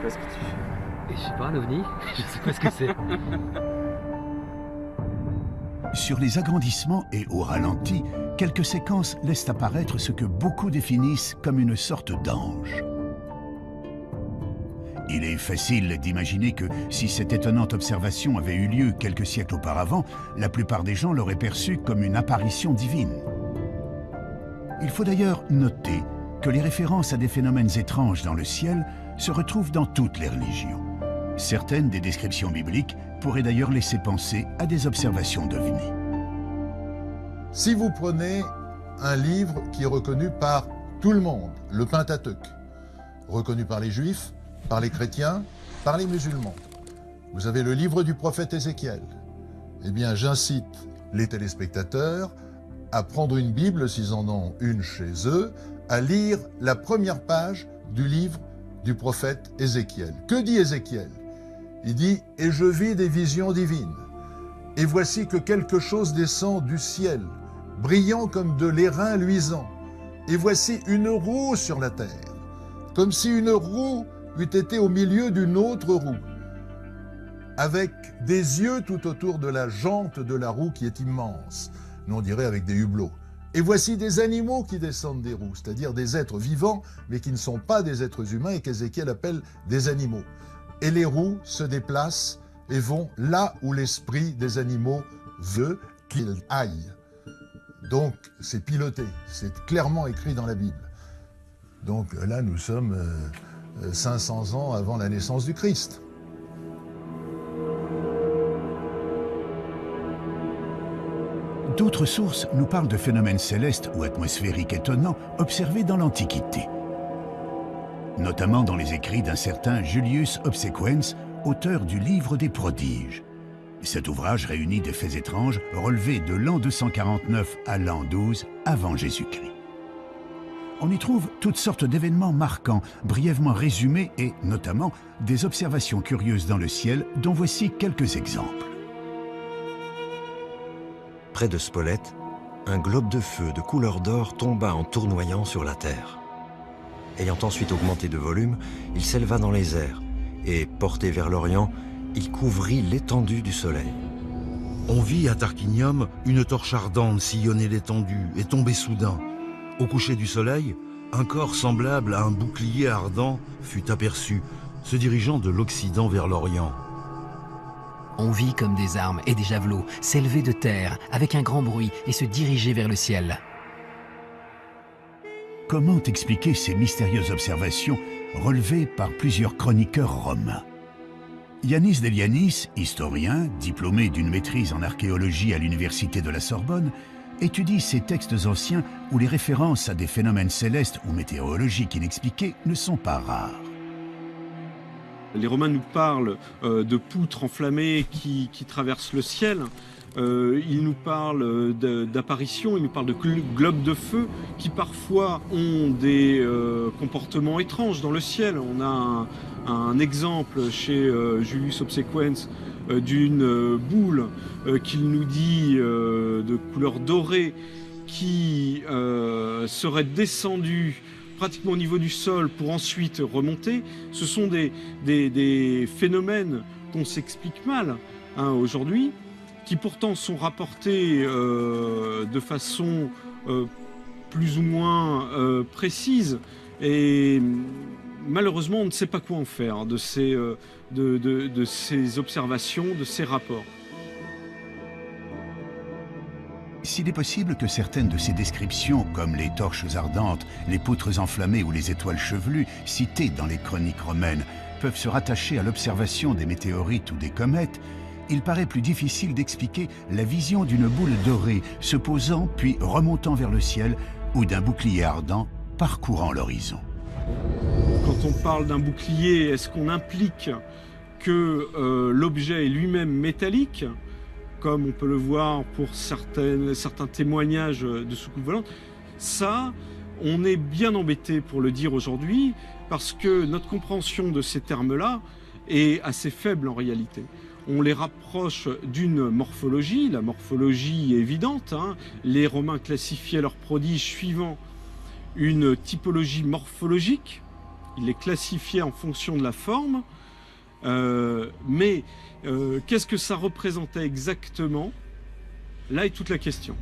quoi ce que tu fais? Et je sais pas, un ovni? Je sais pas ce que c'est. Sur les agrandissements et au ralenti, quelques séquences laissent apparaître ce que beaucoup définissent comme une sorte d'ange. Il est facile d'imaginer que si cette étonnante observation avait eu lieu quelques siècles auparavant, la plupart des gens l'auraient perçue comme une apparition divine. Il faut d'ailleurs noter que les références à des phénomènes étranges dans le ciel se retrouvent dans toutes les religions. Certaines des descriptions bibliques pourraient d'ailleurs laisser penser à des observations d'ovnis. Si vous prenez un livre qui est reconnu par tout le monde, le Pentateuque, reconnu par les Juifs, par les chrétiens, par les musulmans, vous avez le livre du prophète Ézéchiel. Eh bien, j'incite les téléspectateurs à prendre une Bible, s'ils en ont une chez eux, à lire la première page du livre du prophète Ézéchiel. Que dit Ézéchiel? Il dit « Et je vis des visions divines, et voici que quelque chose descend du ciel, brillant comme de l'airain luisant, et voici une roue sur la terre, comme si une roue eût été au milieu d'une autre roue, avec des yeux tout autour de la jante de la roue qui est immense, nous on dirait avec des hublots. Et voici des animaux qui descendent des roues, c'est-à-dire des êtres vivants, mais qui ne sont pas des êtres humains et qu'Ézéchiel appelle des animaux. Et les roues se déplacent et vont là où l'esprit des animaux veut qu'ils aillent. Donc c'est piloté, c'est clairement écrit dans la Bible. Donc là nous sommes 500 ans avant la naissance du Christ. D'autres sources nous parlent de phénomènes célestes ou atmosphériques étonnants observés dans l'Antiquité, notamment dans les écrits d'un certain Julius Obsequens, auteur du Livre des Prodiges. Cet ouvrage réunit des faits étranges relevés de l'an 249 à l'an 12 avant Jésus-Christ. On y trouve toutes sortes d'événements marquants, brièvement résumés et, notamment, des observations curieuses dans le ciel dont voici quelques exemples. Près de Spolète, un globe de feu de couleur d'or tomba en tournoyant sur la terre. Ayant ensuite augmenté de volume, il s'éleva dans les airs et, porté vers l'Orient, il couvrit l'étendue du soleil. On vit à Tarquinium une torche ardente sillonner l'étendue et tomber soudain. Au coucher du soleil, un corps semblable à un bouclier ardent fut aperçu, se dirigeant de l'Occident vers l'Orient. On vit comme des armes et des javelots s'élever de terre avec un grand bruit et se diriger vers le ciel. Comment expliquer ces mystérieuses observations relevées par plusieurs chroniqueurs romains? Yannis Delianis, historien, diplômé d'une maîtrise en archéologie à l'université de la Sorbonne, étudie ces textes anciens où les références à des phénomènes célestes ou météorologiques inexpliqués ne sont pas rares. Les Romains nous parlent de poutres enflammées qui traversent le ciel. Ils nous parlent d'apparitions, ils nous parlent de globes de feu qui parfois ont des comportements étranges dans le ciel. On a un exemple chez Julius Obsequens d'une boule qu'il nous dit de couleur dorée qui serait descendue pratiquement au niveau du sol pour ensuite remonter. Ce sont des phénomènes qu'on s'explique mal aujourd'hui, qui pourtant sont rapportés de façon plus ou moins précise. Et malheureusement, on ne sait pas quoi en faire de ces observations, de ces rapports. S'il est possible que certaines de ces descriptions, comme les torches ardentes, les poutres enflammées ou les étoiles chevelues, citées dans les chroniques romaines, peuvent se rattacher à l'observation des météorites ou des comètes, il paraît plus difficile d'expliquer la vision d'une boule dorée se posant puis remontant vers le ciel ou d'un bouclier ardent parcourant l'horizon. Quand on parle d'un bouclier, est-ce qu'on implique que l'objet est lui-même métallique, comme on peut le voir pour certains témoignages de soucoupes volantes? Ça, on est bien embêté pour le dire aujourd'hui, parce que notre compréhension de ces termes-là est assez faible en réalité. On les rapproche d'une morphologie, la morphologie est évidente, Les Romains classifiaient leurs prodiges suivant une typologie morphologique, il les classifiait en fonction de la forme, mais qu'est-ce que ça représentait exactement? Là est toute la question.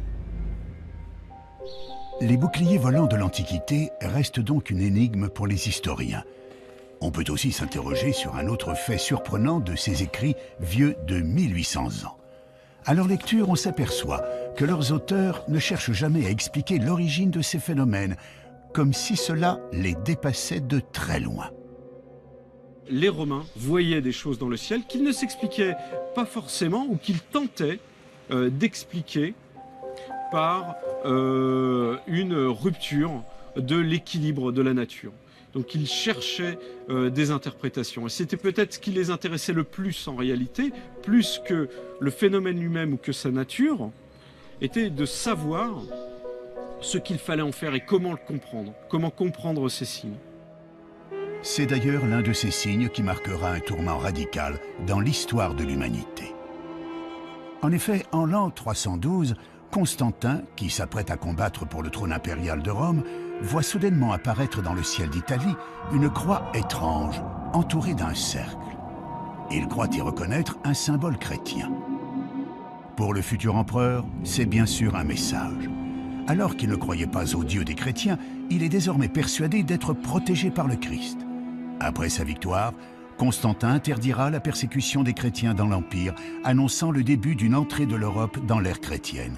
Les boucliers volants de l'Antiquité restent donc une énigme pour les historiens. On peut aussi s'interroger sur un autre fait surprenant de ces écrits vieux de 1800 ans. À leur lecture, on s'aperçoit que leurs auteurs ne cherchent jamais à expliquer l'origine de ces phénomènes, comme si cela les dépassait de très loin. Les Romains voyaient des choses dans le ciel qu'ils ne s'expliquaient pas forcément ou qu'ils tentaient d'expliquer par une rupture de l'équilibre de la nature. Donc ils cherchaient des interprétations. Et c'était peut-être ce qui les intéressait le plus en réalité, plus que le phénomène lui-même ou que sa nature, était de savoir ce qu'il fallait en faire et comment le comprendre, comment comprendre ces signes. C'est d'ailleurs l'un de ces signes qui marquera un tournant radical dans l'histoire de l'humanité. En effet, en l'an 312, Constantin, qui s'apprête à combattre pour le trône impérial de Rome, voit soudainement apparaître dans le ciel d'Italie une croix étrange, entourée d'un cercle. Il croit y reconnaître un symbole chrétien. Pour le futur empereur, c'est bien sûr un message. Alors qu'il ne croyait pas au Dieu des chrétiens, il est désormais persuadé d'être protégé par le Christ. Après sa victoire, Constantin interdira la persécution des chrétiens dans l'Empire, annonçant le début d'une entrée de l'Europe dans l'ère chrétienne.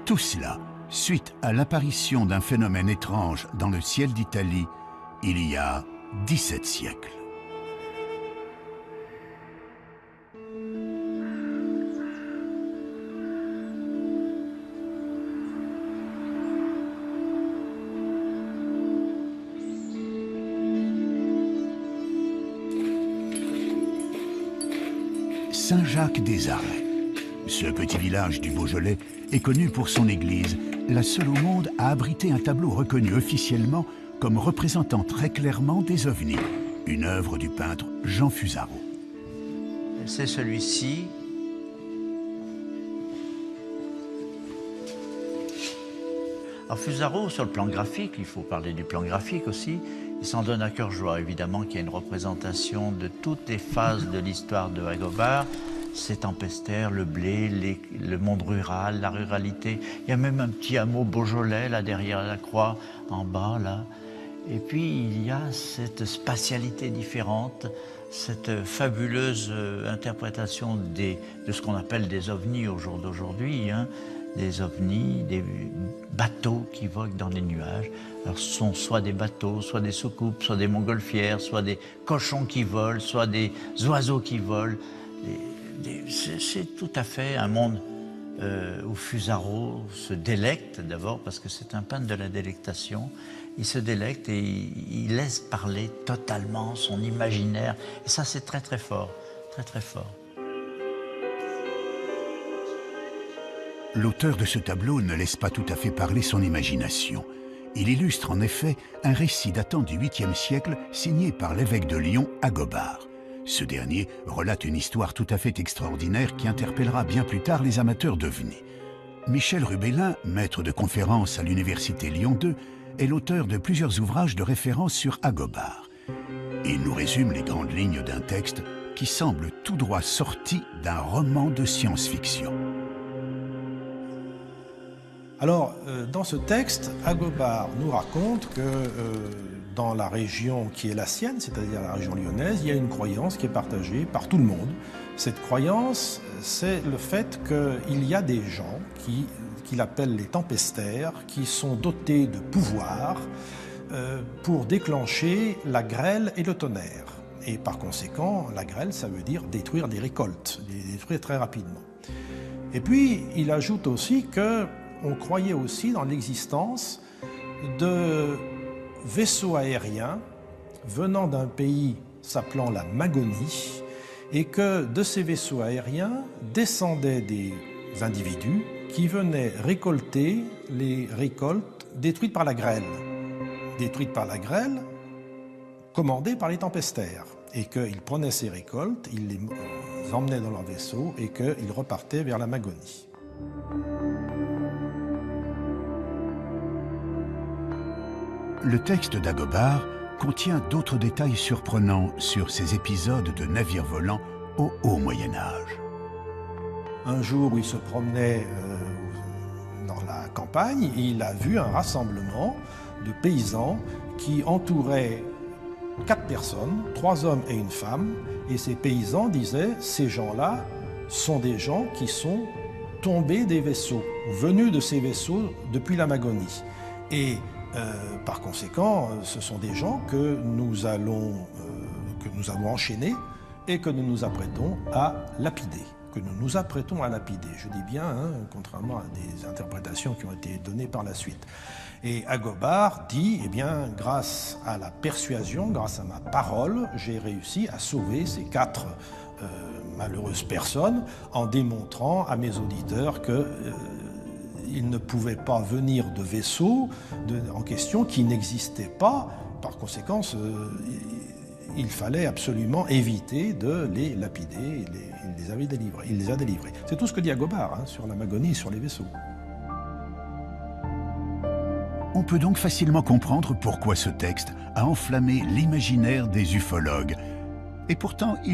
Tout cela suite à l'apparition d'un phénomène étrange dans le ciel d'Italie il y a 17 siècles. Saint-Jacques-des-Arrêts. Ce petit village du Beaujolais est connu pour son église, la seule au monde à abriter un tableau reconnu officiellement comme représentant très clairement des ovnis, une œuvre du peintre Jean Fusaro. C'est celui-ci. Alors Fusaro, sur le plan graphique, il faut parler du plan graphique aussi, il s'en donne à cœur joie, évidemment, qu'il y a une représentation de toutes les phases de l'histoire de Agobard. C'est tempestaire, le blé, le monde rural, la ruralité. Il y a même un petit hameau Beaujolais, là, derrière la croix, en bas, là. Et puis, il y a cette spatialité différente, cette fabuleuse interprétation de ce qu'on appelle des ovnis au jour d'aujourd'hui, hein. Des ovnis, des bateaux qui voguent dans les nuages. Alors, ce sont soit des bateaux, soit des soucoupes, soit des montgolfières, soit des cochons qui volent, soit des oiseaux qui volent. C'est tout à fait un monde où Fusaro se délecte d'abord, parce que c'est un peintre de la délectation. Il se délecte et il laisse parler totalement son imaginaire. Et ça, c'est très très fort, très très fort. L'auteur de ce tableau ne laisse pas tout à fait parler son imagination. Il illustre en effet un récit datant du 8e siècle signé par l'évêque de Lyon, Agobard. Ce dernier relate une histoire tout à fait extraordinaire qui interpellera bien plus tard les amateurs d'ovnis. Michel Rubellin, maître de conférences à l'université Lyon 2, est l'auteur de plusieurs ouvrages de référence sur Agobard. Il nous résume les grandes lignes d'un texte qui semble tout droit sorti d'un roman de science-fiction. Alors, dans ce texte, Agobard nous raconte que dans la région qui est la sienne, c'est-à-dire la région lyonnaise, il y a une croyance qui est partagée par tout le monde. Cette croyance, c'est le fait qu'il y a des gens qu'il appelle les tempestaires, qui sont dotés de pouvoirs pour déclencher la grêle et le tonnerre. Et par conséquent, la grêle, ça veut dire détruire des récoltes, les détruire très rapidement. Et puis, il ajoute aussi qu'on croyait aussi dans l'existence de vaisseaux aériens venant d'un pays s'appelant la Magonie, et que de ces vaisseaux aériens descendaient des individus qui venaient récolter les récoltes détruites par la grêle. Détruites par la grêle, commandées par les tempestaires. Et qu'ils prenaient ces récoltes, ils les emmenaient dans leur vaisseau et qu'ils repartaient vers la Magonie. Le texte d'Agobard contient d'autres détails surprenants sur ces épisodes de navires volants au Haut Moyen-Âge. Un jour où il se promenait dans la campagne, il a vu un rassemblement de paysans qui entouraient 4 personnes, 3 hommes et une femme, et ces paysans disaient « ces gens-là sont des gens qui sont tombés des vaisseaux, venus de ces vaisseaux depuis la Magonie. » Et par conséquent, ce sont des gens que nous avons enchaînés et que nous nous apprêtons à lapider. Je dis bien, hein, contrairement à des interprétations qui ont été données par la suite. Et Agobard dit, eh bien, grâce à la persuasion, grâce à ma parole, j'ai réussi à sauver ces 4 malheureuses personnes en démontrant à mes auditeurs qu'ils ne pouvaient pas venir de vaisseaux en question qui n'existaient pas. Par conséquent, il fallait absolument éviter de les lapider. Il les a délivrés. C'est tout ce que dit Agobard hein, sur la Magonie et sur les vaisseaux. On peut donc facilement comprendre pourquoi ce texte a enflammé l'imaginaire des ufologues. Et pourtant, il